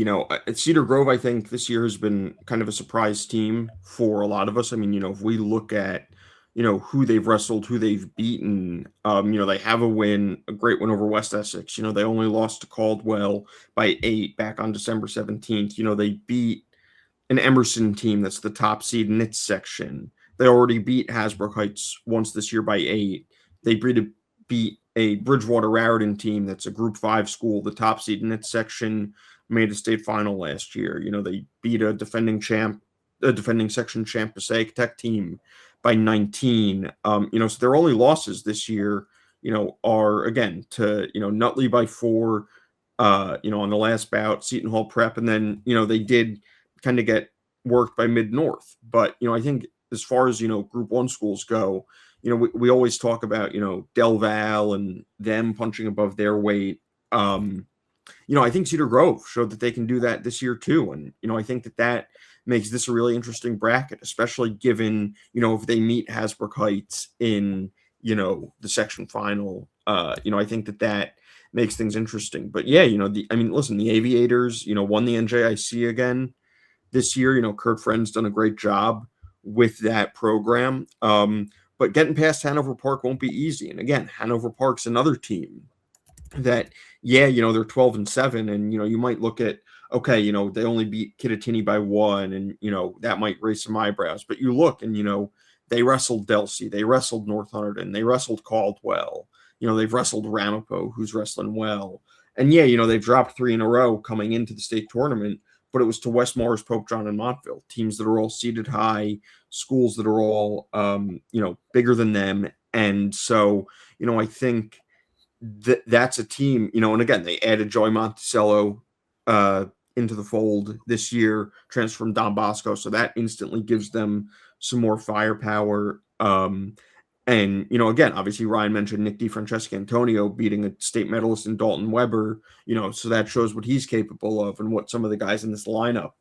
at Cedar Grove, I think this year has been kind of a surprise team for a lot of us. I mean, if we look at, who they've wrestled, who they've beaten, they have a great win over West Essex. They only lost to Caldwell by 8 back on December 17th. They beat an Emerson team that's the top seed in its section. They already beat Hasbrouck Heights once this year by 8. They beat a Bridgewater Raritan team that's a Group 5 school, the top seed in its section, made a state final last year. They beat a defending section champ Passaic Tech team by 19. So their only losses this year, are again to, Nutley by 4, on the last bout, Seton Hall Prep, and then, they did kind of get worked by Mid-North. But, I think as far as, Group 1 schools go, we always talk about, Del Val and them punching above their weight. I think Cedar Grove showed that they can do that this year too. And, I think that makes this a really interesting bracket, especially given, if they meet Hasbrouck Heights in, the section final, I think that makes things interesting. But yeah, listen, the Aviators, won the NJIC again this year. Kurt Friend's done a great job with that program. But getting past Hanover Park won't be easy. And again, Hanover Park's another team that, they're 12-7, and you might look at, okay, they only beat Kittatinny by 1, and that might raise some eyebrows. But you look, and they wrestled Delsea, they wrestled North Hunterdon, they wrestled Caldwell, they've wrestled Ramapo, who's wrestling well, and they've dropped 3 in a row coming into the state tournament. But it was to West Morris, Pope John, and Montville, teams that are all seated high, schools that are all, bigger than them. And so, I think that's a team, and again, they added Joy Monticello into the fold this year, transferred from Don Bosco. So that instantly gives them some more firepower. And, again, obviously Ryan mentioned Nick DiFrancesco Antonio beating a state medalist in Dalton Weber, so that shows what he's capable of and what some of the guys in this lineup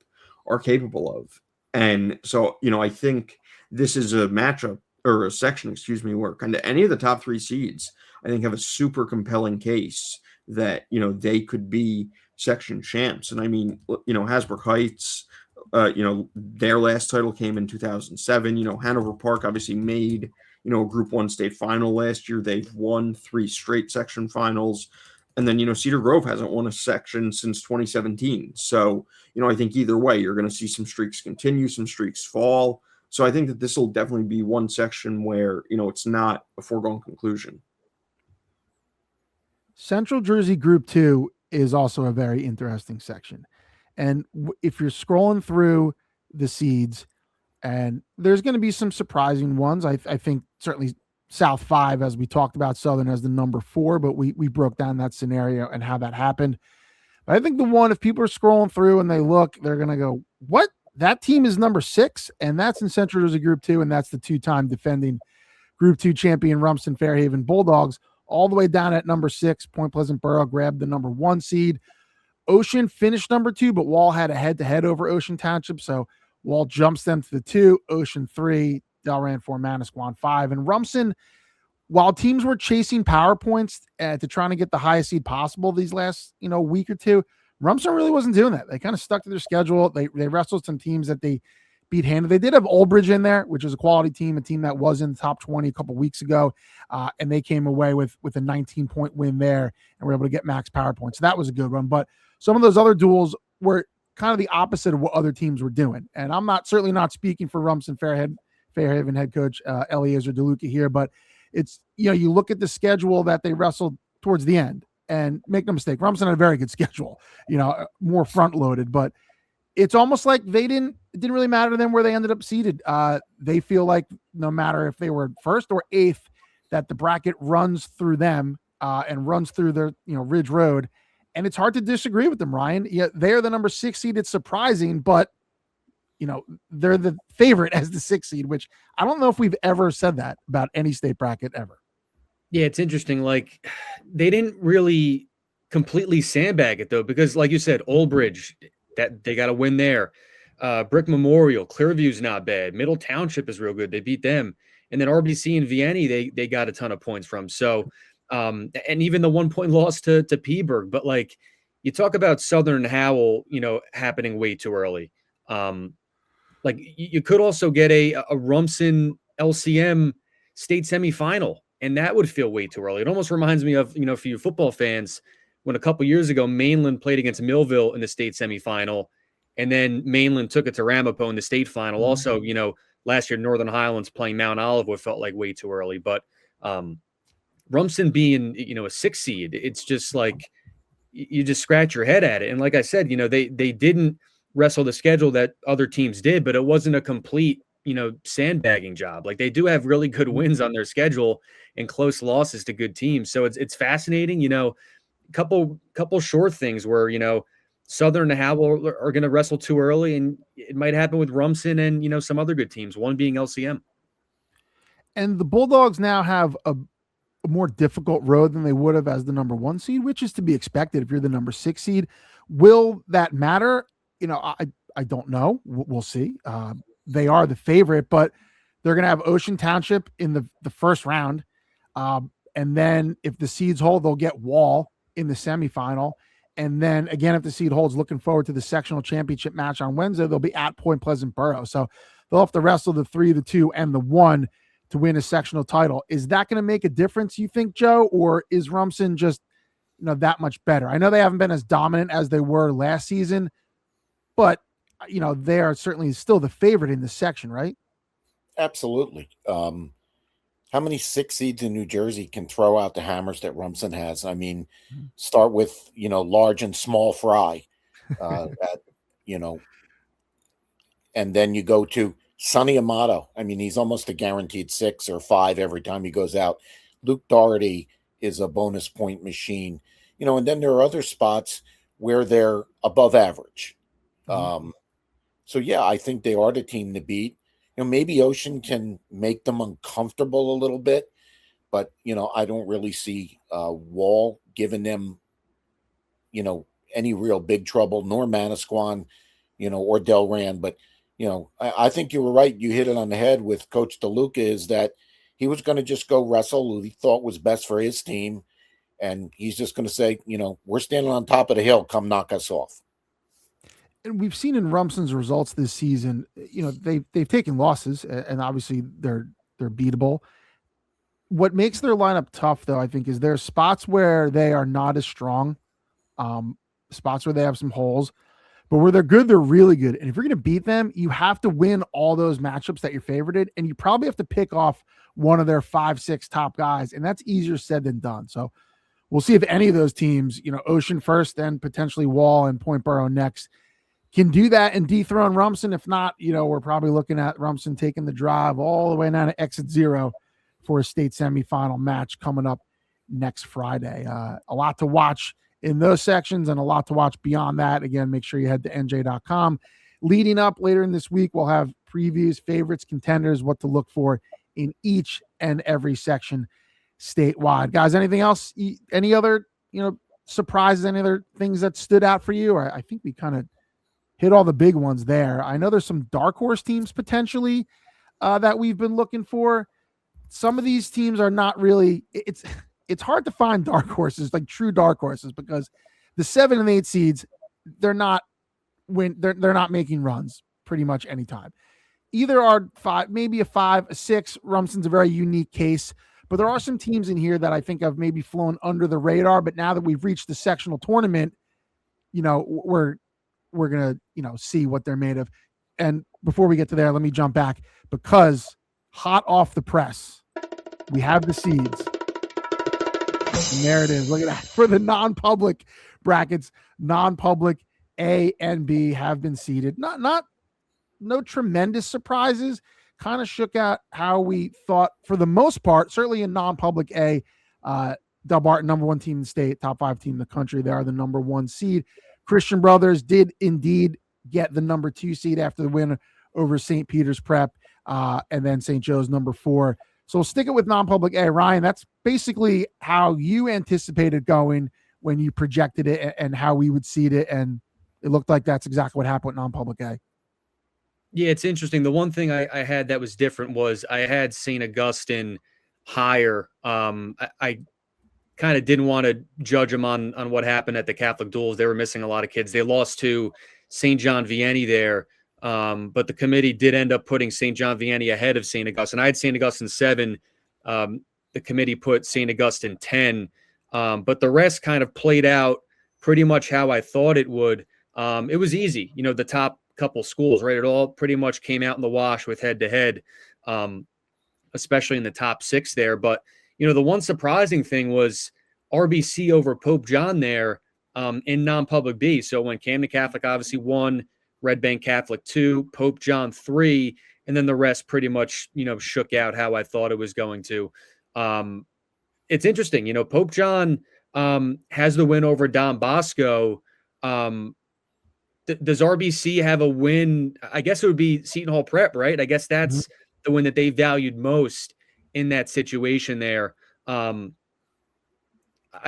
are capable of. And so, I think this is a matchup or a section, where kind of any of the top 3 seeds, I think, have a super compelling case that, they could be section champs. And I mean, Hasbrouck Heights, their last title came in 2007. Hanover Park obviously made, a Group 1 state final last year. They've won 3 straight section finals. And then, Cedar Grove hasn't won a section since 2017. So, I think either way, you're going to see some streaks continue, some streaks fall. So I think that this will definitely be one section where, it's not a foregone conclusion. Central Jersey Group 2 is also a very interesting section. And if you're scrolling through the seeds, and there's going to be some surprising ones. I think certainly South 5, as we talked about, Southern as the number 4, but we broke down that scenario and how that happened. But I think the one, if people are scrolling through and they look, they're going to go, what? That team is number 6, and that's in Central Jersey Group 2, and that's the 2-time defending Group 2 champion Rumson-Fair Haven Bulldogs, all the way down at number 6. Point Pleasant Borough grabbed the number 1 seed. Ocean finished number 2, but Wall had a head-to-head over Ocean Township, so Wall jumps them to the 2, Ocean 3, Delran 4, Manasquan 5. And Rumson, while teams were chasing power points to trying to get the highest seed possible these last, week or two, Rumson really wasn't doing that. They kind of stuck to their schedule. They wrestled some teams that they beat handed. They did have Old Bridge in there, which is a quality team, a team that was in the top 20 a couple weeks ago, and they came away with a 19-point win there and were able to get max power points. So that was a good one. But some of those other duels were kind of the opposite of what other teams were doing. And I'm certainly not speaking for Rumson-Fair Haven head coach Eliezer DeLuca here, but it's, you look at the schedule that they wrestled towards the end. And make no mistake, Rumson had a very good schedule, more front loaded, but it's almost like it didn't really matter to them where they ended up seated. They feel like no matter if they were first or eighth, that the bracket runs through them and runs through their, Ridge Road. And it's hard to disagree with them, Ryan. Yeah, they're the number 6 seed. It's surprising, but they're the favorite as the 6 seed, which I don't know if we've ever said that about any state bracket ever. Yeah, it's interesting. Like, they didn't really completely sandbag it though, because like you said, Old Bridge, that they got to win there. Brick Memorial, Clearview's not bad. Middle Township is real good. They beat them. And then RBC and Vienna, they got a ton of points from. So, and even the 1 point loss to Peaburg. But like, you talk about Southern and Howell, happening way too early. Like, you could also get a Rumson LCM state semifinal, and that would feel way too early. It almost reminds me of, for you football fans, when a couple years ago, Mainland played against Millville in the state semifinal, and then Mainland took it to Ramapo in the state final. Also, last year, Northern Highlands playing Mount Olive, what felt like way too early. But Rumson being, a 6 seed, it's just like you just scratch your head at it. And like I said, they didn't wrestle the schedule that other teams did, but it wasn't a complete, sandbagging job. Like, they do have really good wins on their schedule and close losses to good teams. So it's fascinating, couple short things where, Southern and Howell are going to wrestle too early, and it might happen with Rumson and, some other good teams, one being LCM. And the Bulldogs now have a more difficult road than they would have as the number 1 seed, which is to be expected if you're the number 6 seed. Will that matter? I don't know. We'll see. They are the favorite, but they're going to have Ocean Township in the first round. And then if the seeds hold, they'll get Wall in the semifinal. And then again, if the seed holds, looking forward to the sectional championship match on Wednesday, they'll be at Point Pleasant Borough. So they'll have to wrestle the 3, the 2, and the 1 to win a sectional title. Is that going to make a difference, you think, Joe? Or is Rumson just, that much better? I know they haven't been as dominant as they were last season, but, they are certainly still the favorite in this section, right? Absolutely. How many 6 seeds in New Jersey can throw out the hammers that Rumson has? I mean, start with, large and small fry, and then you go to Sonny Amato. I mean, he's almost a guaranteed 6 or 5 every time he goes out. Luke Doherty is a bonus point machine, and then there are other spots where they're above average. So yeah, I think they are the team to beat. Maybe Ocean can make them uncomfortable a little bit, but, I don't really see Wall giving them, any real big trouble, nor Manasquan, or Delran. But, I think you were right. You hit it on the head with Coach DeLuca, is that he was going to just go wrestle who he thought was best for his team. And he's just going to say, we're standing on top of the hill, come knock us off. And we've seen in Rumson's results this season, they've taken losses, and obviously they're beatable. What makes their lineup tough, though, I think, is there's spots where they are not as strong, spots where they have some holes, but where they're good, they're really good. And if you're going to beat them, you have to win all those matchups that you're favorited, and you probably have to pick off one of their 5-6 top guys, and that's easier said than done. So we'll see if any of those teams, Ocean first, then potentially Wall and Point Borough next, can do that and dethrone Rumson. If not, we're probably looking at Rumson taking the drive all the way down to exit 0 for a state semifinal match coming up next Friday. A lot to watch in those sections and a lot to watch beyond that. Again, make sure you head to NJ.com. Leading up later in this week, we'll have previews, favorites, contenders, what to look for in each and every section statewide. Guys, anything else? Any other, surprises, any other things that stood out for you? Or I think we kind of hit all the big ones there. I know there's some dark horse teams potentially that we've been looking for. Some of these teams are not really, it's hard to find dark horses, like true dark horses, because the 7 and 8 seeds, they're not making runs pretty much anytime. Either are 5, maybe a 5, a 6. Rumson's a very unique case, but there are some teams in here that I think have maybe flown under the radar. But now that we've reached the sectional tournament, we're going to, see what they're made of. And before we get to there, let me jump back, because hot off the press, we have the seeds. And there it is. Look at that. For the non-public brackets, non-public A and B have been seeded. No tremendous surprises. Kind of shook out how we thought for the most part, certainly in non-public A, Del Barton, number one team in the state, top 5 team in the country. They are the number 1 seed. Christian Brothers did indeed get the number 2 seed after the win over St. Peter's Prep, and then St. Joe's number 4. So stick it with non-public A. Ryan, that's basically how you anticipated going when you projected it and how we would seed it, and it looked like that's exactly what happened with non-public A. Yeah, it's interesting. The one thing I had that was different was I had St. Augustine higher. I kind of didn't want to judge them on what happened at the Catholic duels. They were missing a lot of kids. They lost to St. John Vianney there, but the committee did end up putting St. John Vianney ahead of St. Augustine. I had St. Augustine 7. The committee put St. Augustine 10, but the rest kind of played out pretty much how I thought it would. It was easy. The top couple schools, right? It all pretty much came out in the wash with head-to-head, especially in the top 6 there. But, the one surprising thing was RBC over Pope John there in non-public B. So when Camden Catholic obviously won, Red Bank Catholic 2, Pope John 3, and then the rest pretty much, shook out how I thought it was going to. It's interesting, Pope John has the win over Don Bosco. Does RBC have a win? I guess it would be Seton Hall Prep, right? I guess that's the win that they valued most in that situation there. I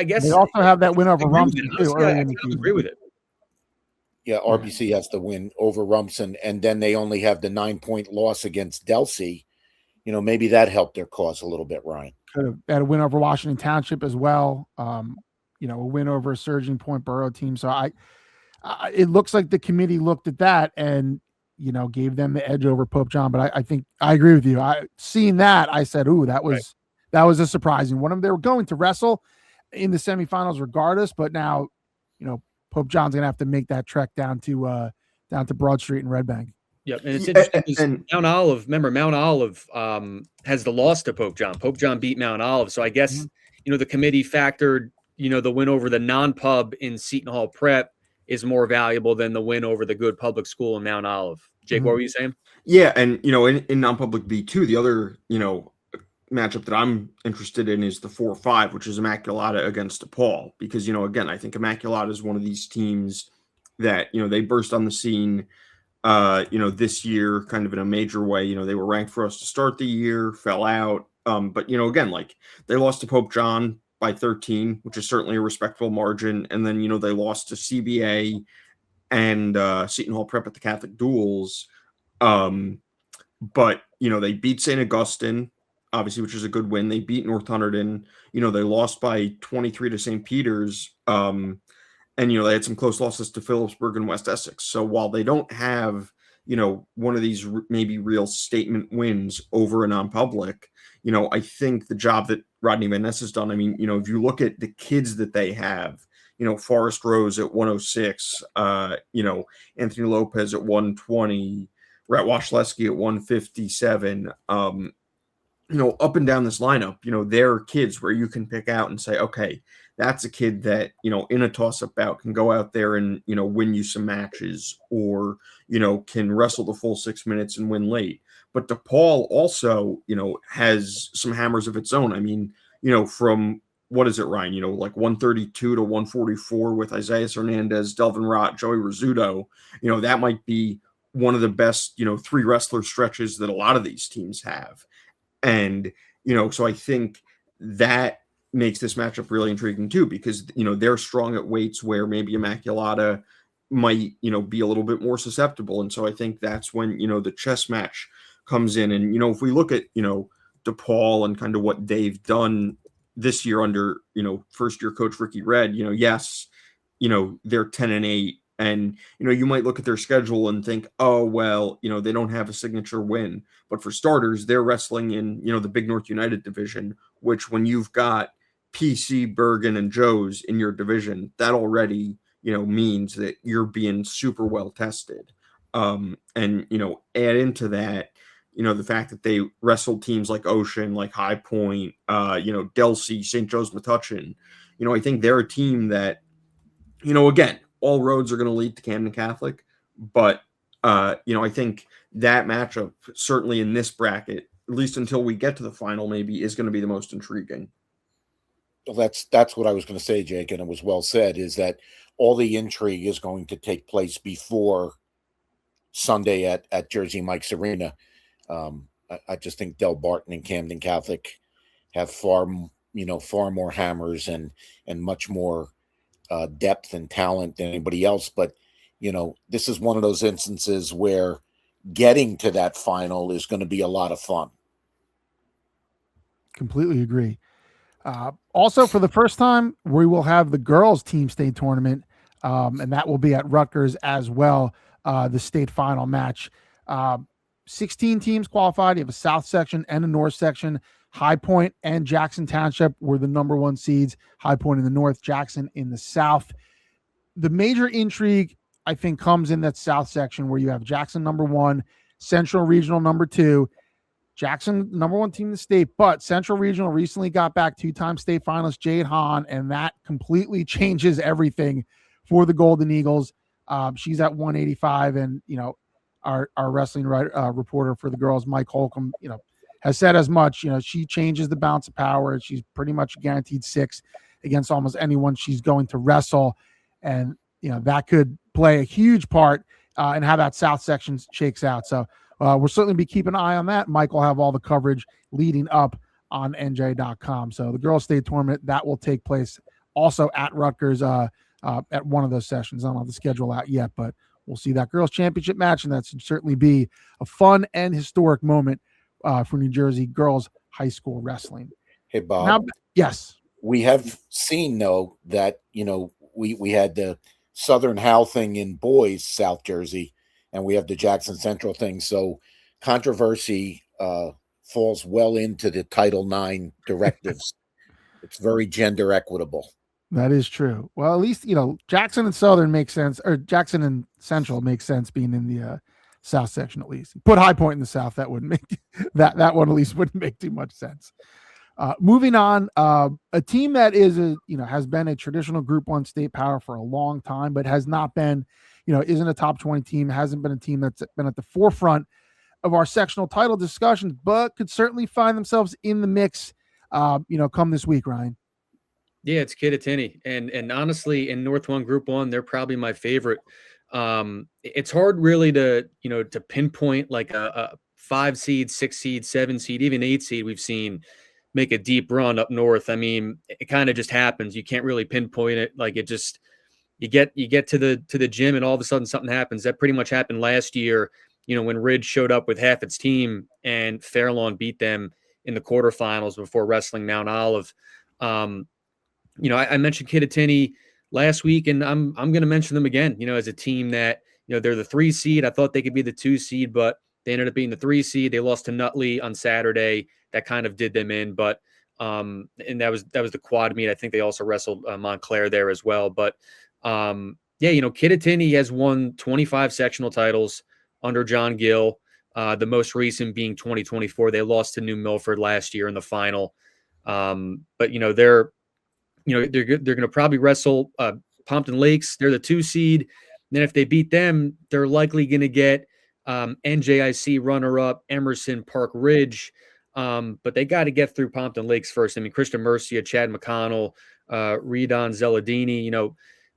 guess they also have that win over Rumson too. I agree with it. Yeah, RBC has the win over Rumson, and then they only have the 9-point loss against Delsea. Maybe that helped their cause a little bit, Ryan. Could have had a win over Washington Township as well. A win over a surging Point Borough team. So it looks like the committee looked at that and, gave them the edge over Pope John. But I think I agree with you. Seeing that, I said, ooh, that was a surprising one. They were going to wrestle in the semifinals regardless, but now, Pope John's going to have to make that trek down to Broad Street and Red Bank. Yep, and it's interesting. Mount Olive, remember, Mount Olive has the loss to Pope John. Pope John beat Mount Olive. So I guess, the committee factored, the win over the non-pub in Seton Hall Prep is more valuable than the win over the good public school in Mount Olive. Jake, what were you saying? Yeah, and in non-public B2, the other matchup that I'm interested in is the 4-5, which is Immaculata against DePaul, because again, I think Immaculata is one of these teams that they burst on the scene this year kind of in a major way. They were ranked for us to start the year, fell out, but again, like they lost to Pope John by 13, which is certainly a respectable margin. And then, they lost to CBA and Seton Hall Prep at the Catholic duels. But, they beat St. Augustine, obviously, which is a good win. They beat North Hunterdon. They lost by 23 to St. Peter's. And, they had some close losses to Phillipsburg and West Essex. So while they don't have, one of these maybe real statement wins over a non-public, I think the job that Rodney Van Ness has done, if you look at the kids that they have, Forrest Rose at 106, Anthony Lopez at 120, Rhett Washleski at 157, up and down this lineup, there are kids where you can pick out and say, okay, that's a kid that, in a toss-up bout can go out there and, win you some matches or, can wrestle the full 6 minutes and win late. But DePaul also, has some hammers of its own. From what is it, Ryan? Like 132 to 144 with Isaiah Hernandez, Delvin Rott, Joey Rizzuto, that might be one of the best, 3 wrestler stretches that a lot of these teams have. And, so I think that makes this matchup really intriguing too, because, they're strong at weights where maybe Immaculata might, be a little bit more susceptible. And so I think that's when, the chess match comes in. And, if we look at, DePaul and kind of what they've done this year under, first year coach Ricky Red, yes, they're 10-8. And, you might look at their schedule and think, oh, well, they don't have a signature win. But for starters, they're wrestling in, the Big North United division, which when you've got PC, Bergen, and Joe's in your division, that already, means that you're being super well tested. And, add into that, the fact that they wrestled teams like Ocean, like High Point, Delsea, St. Joe's Metuchen. I think they're a team that, again, all roads are going to lead to Camden Catholic, but I think that matchup, certainly in this bracket, at least until we get to the final, maybe is going to be the most intriguing. Well, that's what I was going to say, Jake, and it was well said, is that all the intrigue is going to take place before Sunday at Jersey Mike's Arena. I just think Del Barton and Camden Catholic have far more hammers and much more depth and talent than anybody else. But, this is one of those instances where getting to that final is going to be a lot of fun. Completely agree. Also, for the first time, we will have the girls' team state tournament, and that will be at Rutgers as well, the state final match. 16 teams qualified. You have a South section and a North section. High Point and Jackson Township were the number one seeds. High Point in the North, Jackson in the South. The major intrigue, I think, comes in that South section where you have Jackson number 1, Central Regional number 2, Jackson, number 1 team in the state, but Central Regional recently got back 2-time state finalist Jade Hahn, and that completely changes everything for the Golden Eagles. She's at 185, and our wrestling reporter for the girls, Mike Holcomb, has said as much. She changes the balance of power. She's pretty much guaranteed 6 against almost anyone she's going to wrestle, and that could play a huge part in how that South section shakes out. So we'll certainly be keeping an eye on that. Mike will have all the coverage leading up on NJ.com. So the girls' state tournament, that will take place also at Rutgers at one of those sessions. I don't have the schedule out yet, but we'll see that girls' championship match, and that should certainly be a fun and historic moment for New Jersey girls high school wrestling. Hey, Bob. Yes. We have seen, though, that, we had the Southern Howell thing in boys, South Jersey, and we have the Jackson Central thing. So controversy falls well into the Title IX directives. It's very gender equitable. That is true. Well, at least, Jackson and Southern makes sense, or Jackson and Central makes sense being in the South section, at least. Put High Point in the South, that wouldn't make that one at least wouldn't make too much sense. Moving on, a team that is has been a traditional Group 1 state power for a long time, but has not been, isn't a top 20 team, hasn't been a team that's been at the forefront of our sectional title discussions, but could certainly find themselves in the mix, come this week, Ryan. Yeah, it's Kittatinny, and honestly, in North 1 Group 1, they're probably my favorite. It's hard really to pinpoint like a 5 seed, 6 seed, 7 seed, even 8 seed we've seen make a deep run up north. I mean, it kind of just happens. You can't really pinpoint it. Like it just, you get to the gym and all of a sudden something happens. That pretty much happened last year, when Ridge showed up with half its team and Fairlawn beat them in the quarterfinals before wrestling Mount Olive. I mentioned Kittatinny last week, and I'm going to mention them again, as a team that, they're the 3 seed. I thought they could be the 2 seed, but they ended up being the 3 seed. They lost to Nutley on Saturday. That kind of did them in, but and that was the quad meet. I think they also wrestled Montclair there as well. But Kittatinny has won 25 sectional titles under John Gill. The most recent being 2024. They lost to New Milford last year in the final. But they're going to probably wrestle Pompton Lakes. They're the 2 seed. Then if they beat them, they're likely going to get NJIC runner-up Emerson Park Ridge. But they got to get through Pompton Lakes first. I mean, Christian Murcia, Chad McConnell, Redon Zeladini,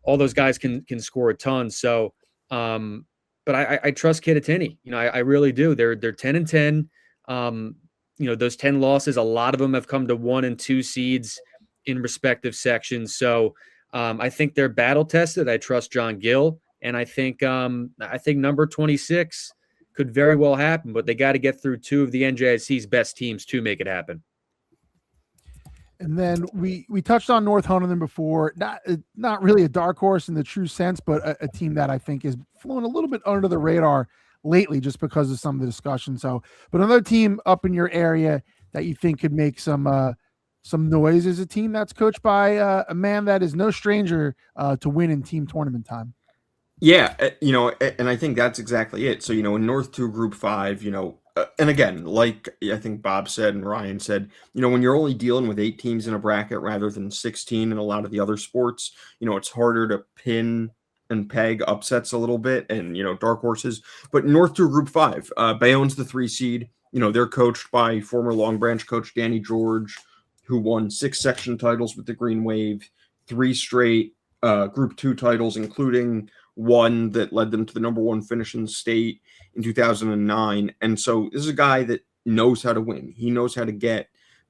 all those guys can score a ton. So, but I trust Kittatinny. I really do. They're 10-10. Those 10 losses, a lot of them have come to 1 and 2 seeds in respective sections. So I think they're battle tested. I trust John Gill, and I think number 26 could very well happen, but they got to get through 2 of the NJIC's best teams to make it happen. And then we touched on North Hunterdon before, not really a dark horse in the true sense, but a team that I think is flown a little bit under the radar lately just because of some of the discussion. So, but another team up in your area that you think could make some noise is a team that's coached by a man that is no stranger to win in team tournament time. Yeah, and I think that's exactly it. So, in North 2 Group 5, and again, like I think Bob said and Ryan said, when you're only dealing with 8 teams in a bracket rather than 16 in a lot of the other sports, it's harder to pin and peg upsets a little bit and, dark horses. But North to Group 5, Bayonne's the 3 seed. They're coached by former Long Branch coach Danny George, who won 6 section titles with the Green Wave, 3 straight Group 2 titles, including one that led them to the number 1 finish in the state in 2009. And so this is a guy that knows how to win. He knows how to get,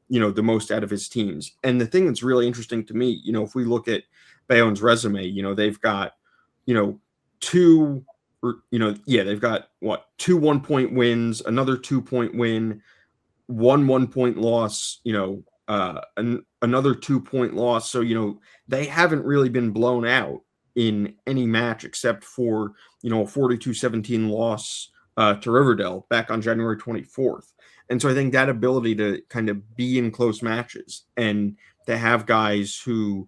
the most out of his teams. And the thing that's really interesting to me, if we look at Bayonne's resume, they've got, 2 they've got 2 1-point wins, another 2-point win, 1 1-point loss, another 2-point loss. So, they haven't really been blown out in any match except for, a 42-17 loss to River Dell back on January 24th. And so I think that ability to kind of be in close matches and to have guys who,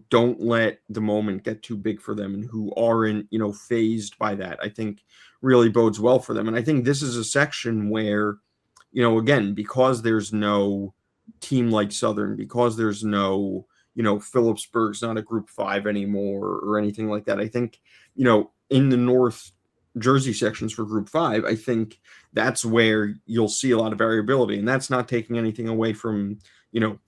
don't let the moment get too big for them and who aren't, phased by that, I think really bodes well for them. And I think this is a section where, again, because there's no team like Southern, because there's no, Phillipsburg's not a Group 5 anymore or anything like that. I think, in the North Jersey sections for Group 5, I think that's where you'll see a lot of variability. And that's not taking anything away from,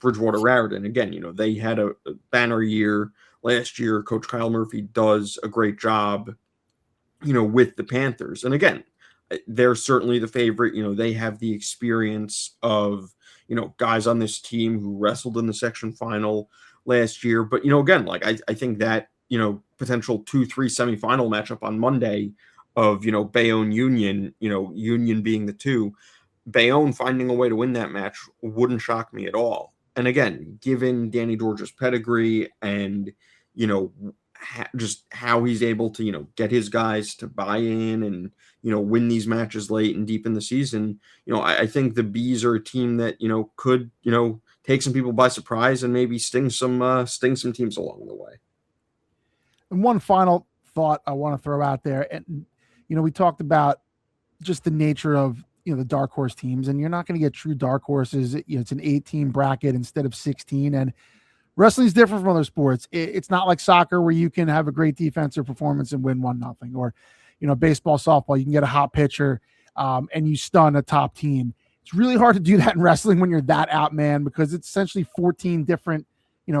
Bridgewater Raritan. Again, they had a banner year last year. Coach Kyle Murphy does a great job, with the Panthers. And again, they're certainly the favorite. They have the experience of, guys on this team who wrestled in the section final last year. But, again, like I think that, potential 2-3 semifinal matchup on Monday of, Bayonne Union, Union being the 2, Bayonne finding a way to win that match wouldn't shock me at all. And again, given Danny George's pedigree and, just how he's able to, get his guys to buy in and, win these matches late and deep in the season, I think the Bees are a team that, could, take some people by surprise and maybe sting some teams along the way. And one final thought I want to throw out there. And, we talked about just the nature of, the dark horse teams, and you're not going to get true dark horses. It's an 8-team bracket instead of 16. And wrestling is different from other sports. It's not like soccer where you can have a great defensive performance and win 1-0, or, baseball, softball, you can get a hot pitcher and you stun a top team. It's really hard to do that in wrestling when you're that outman, because it's essentially 14 different,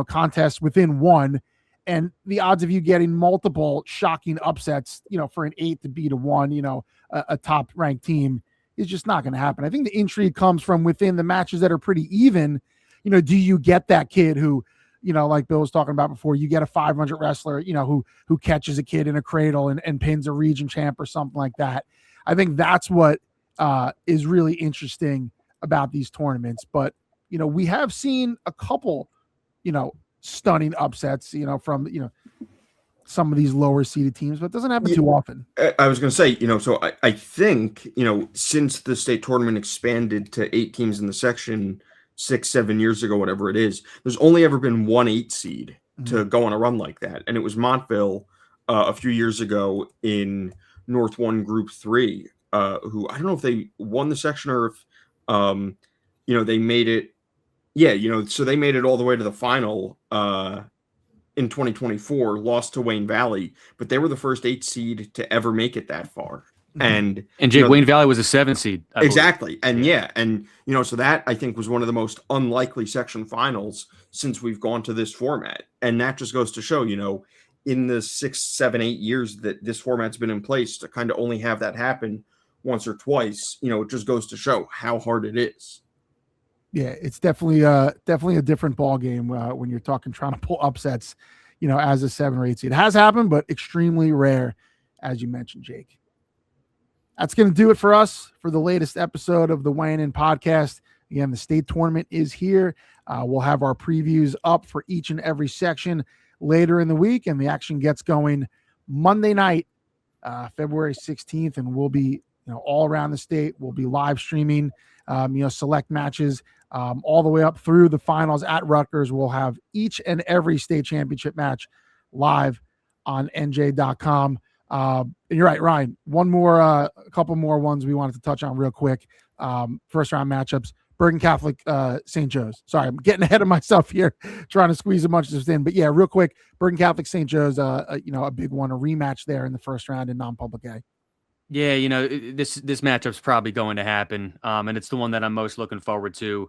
contests within one. And the odds of you getting multiple shocking upsets, for an 8 to beat a 1, a top ranked team is just not going to happen. I think the intrigue comes from within the matches that are pretty even. Do you get that kid who, like Bill was talking about before, you get a 500 wrestler, who catches a kid in a cradle and pins a region champ or something like that. I think that's what is really interesting about these tournaments. But, we have seen a couple, stunning upsets, from, some of these lower seeded teams, but it doesn't happen too often. I was going to say, so I think, since the state tournament expanded to 8 teams in the section 6-7 years ago, whatever it is, there's only ever been one 8 seed to go on a run like that. And it was Montville a few years ago in North 1 Group 3, who I don't know if they won the section or if, they made it. Yeah, so they made it all the way to the final in 2024, lost to Wayne Valley, but they were the first 8 seed to ever make it that far. And Jake, Wayne Valley was a 7 seed. Exactly. And so that I think was one of the most unlikely section finals since we've gone to this format. And that just goes to show, in the 6, 7, 8 years that this format's been in place, to kind of only have that happen once or twice, it just goes to show how hard it is. Yeah, it's definitely a different ball game when you're trying to pull upsets, as a 7 or 8 seed. It has happened, but extremely rare, as you mentioned, Jake. That's going to do it for us for the latest episode of the Weighing In podcast. Again, the state tournament is here. We'll have our previews up for each and every section later in the week, and the action gets going Monday night, February 16th, and we'll be all around the state. We'll be live streaming, select matches all the way up through the finals at Rutgers. We'll have each and every state championship match live on NJ.com. And you're right, Ryan. A couple more ones we wanted to touch on real quick. First round matchups. Bergen Catholic, St. Joe's. Sorry, I'm getting ahead of myself here, trying to squeeze as much as this in. But yeah, real quick, Bergen Catholic, St. Joe's, a big one, a rematch there in the first round in non-public A. Yeah, this matchup's probably going to happen, and it's the one that I'm most looking forward to.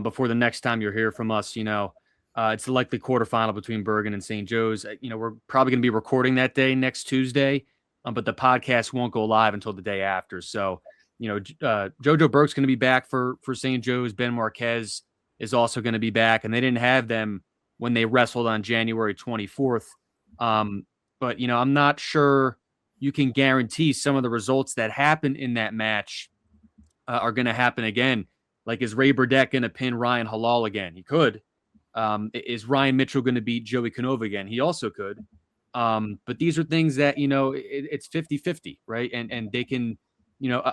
Before the next time you're here from us, it's the likely quarterfinal between Bergen and St. Joe's. We're probably going to be recording that day next Tuesday, but the podcast won't go live until the day after. So, Jojo Burke's going to be back for St. Joe's. Ben Marquez is also going to be back, and they didn't have them when they wrestled on January 24th. But I'm not sure you can guarantee some of the results that happen in that match are going to happen again. Like, is Ray Burdett going to pin Ryan Halal again? He could. Is Ryan Mitchell going to beat Joey Canova again? He also could. But these are things that, it's 50-50, right? And they can,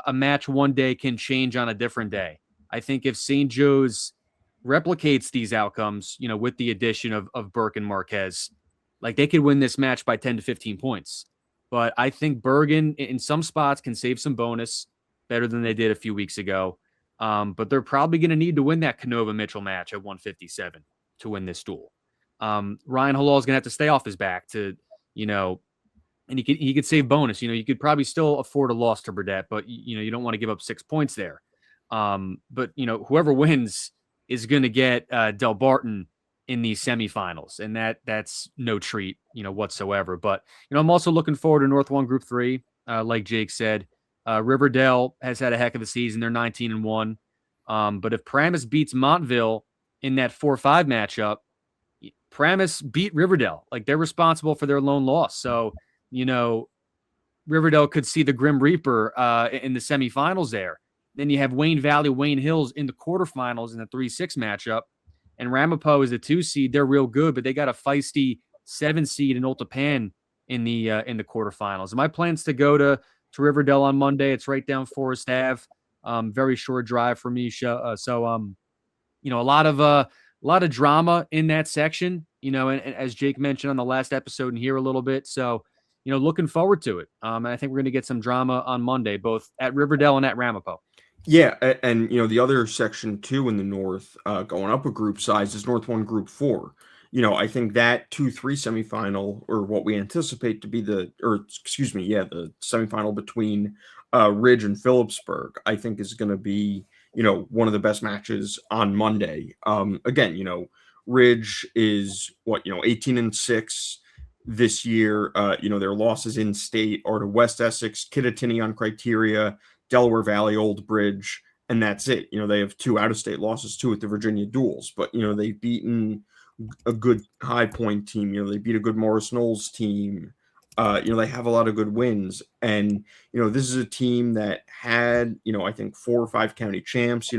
a match one day can change on a different day. I think if St. Joe's replicates these outcomes, with the addition of Burke and Marquez, like, they could win this match by 10 to 15 points. But I think Bergen in some spots can save some bonus better than they did a few weeks ago. But they're probably going to need to win that Canova-Mitchell match at 157 to win this duel. Ryan Halal is going to have to stay off his back to, and he could save bonus. You could probably still afford a loss to Burdett, but, you don't want to give up 6 points there. But, whoever wins is going to get Del Barton in these semifinals, and that's no treat, whatsoever. But, I'm also looking forward to North 1 Group 3, like Jake said. River Dell has had a heck of a season. They're 19-1. But if Paramus beats Montville in that 4-5 matchup, Paramus beat Riverdale. Like, they're responsible for their lone loss. So, Riverdale could see the Grim Reaper in the semifinals there. Then you have Wayne Valley, Wayne Hills in the quarterfinals in the 3-6 matchup. And Ramapo is the 2 seed. They're real good, but they got a feisty 7 seed in Oltapan in the quarterfinals. And my plan's to go to Riverdale on Monday. It's right down Forest Ave. Very short drive for me. So a lot of drama in that section, and as Jake mentioned on the last episode and here a little bit. So, looking forward to it. And I think we're going to get some drama on Monday, both at Riverdale and at Ramapo. Yeah, and the other section too in the North, going up a group size, is North 1 Group 4. I think that 2-3 semifinal, or what we anticipate to be the semifinal between Ridge and Phillipsburg, I think is going to be, one of the best matches on Monday. Again, Ridge is 18-6 this year. Their losses in state are to West Essex, Kittatinny on criteria, Delaware Valley, Old Bridge, and that's it. They have 2 out-of-state losses too at the Virginia Duels, but they've beaten a good High Point team. They beat a good Morris Knowles team. They have a lot of good wins, and this is a team that had I think 4 or 5 county champs.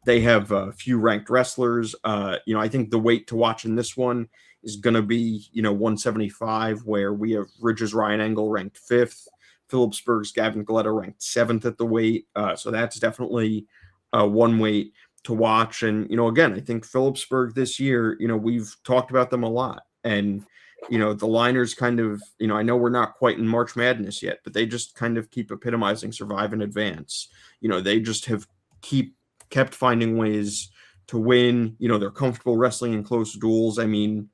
They have a few ranked wrestlers. I think the weight to watch in this one is going to be 175, where we have Ridge's Ryan Engel ranked 5th. Phillipsburg's Gavin Galetta ranked 7th at the weight. So that's definitely one weight to watch. And, again, I think Phillipsburg this year, we've talked about them a lot. And, the Liners kind of, I know we're not quite in March Madness yet, but they just kind of keep epitomizing survive and advance. They just have kept finding ways to win. They're comfortable wrestling in close duels. I mean,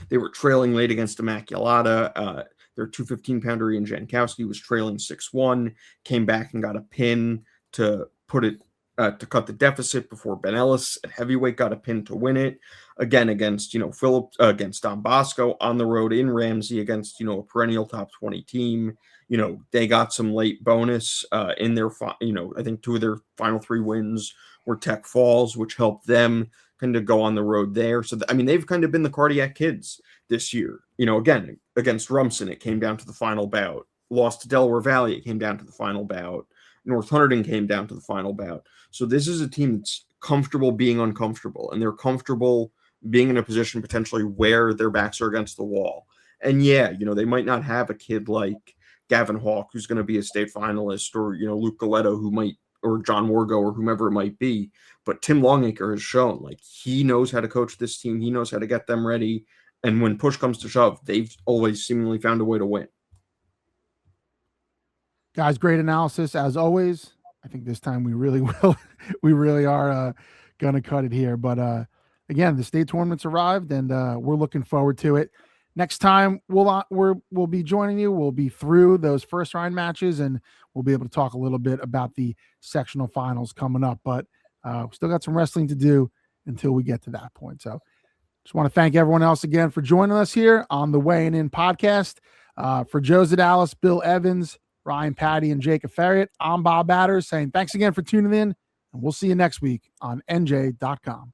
they were trailing late against Immaculata. Their 215-pounder Ian Jankowski was trailing 6-1, came back and got a pin to put it to cut the deficit before Ben Ellis at heavyweight got a pin to win it. Again, against against Don Bosco on the road in Ramsey against a perennial top 20 team. They got some late bonus in their I think 2 of their final 3 wins were Tech Falls, which helped them kind of go on the road there. So they've kind of been the cardiac kids this year. Again, against Rumson, it came down to the final bout. Lost to Delaware Valley, it came down to the final bout. North Hunterdon came down to the final bout. So this is a team that's comfortable being uncomfortable, and they're comfortable being in a position potentially where their backs are against the wall. And yeah, they might not have a kid like Gavin Hawk, who's going to be a state finalist, or, Luke Galetto, or John Wargo, or whomever it might be. But Tim Longacre has shown, he knows how to coach this team. He knows how to get them ready. And when push comes to shove, they've always seemingly found a way to win. Guys, great analysis as always. I think this time we really will. We really are going to cut it here. But again, the state tournament's arrived, and we're looking forward to it. Next time we'll be joining you. We'll be through those first round matches, and we'll be able to talk a little bit about the sectional finals coming up. But we still got some wrestling to do until we get to that point. So just want to thank everyone else again for joining us here on the Weighing In podcast. For Joe Zedalis, Bill Evans, Ryan, Patti, and Jake Aferiat, I'm Bob Batters saying thanks again for tuning in, and we'll see you next week on NJ.com.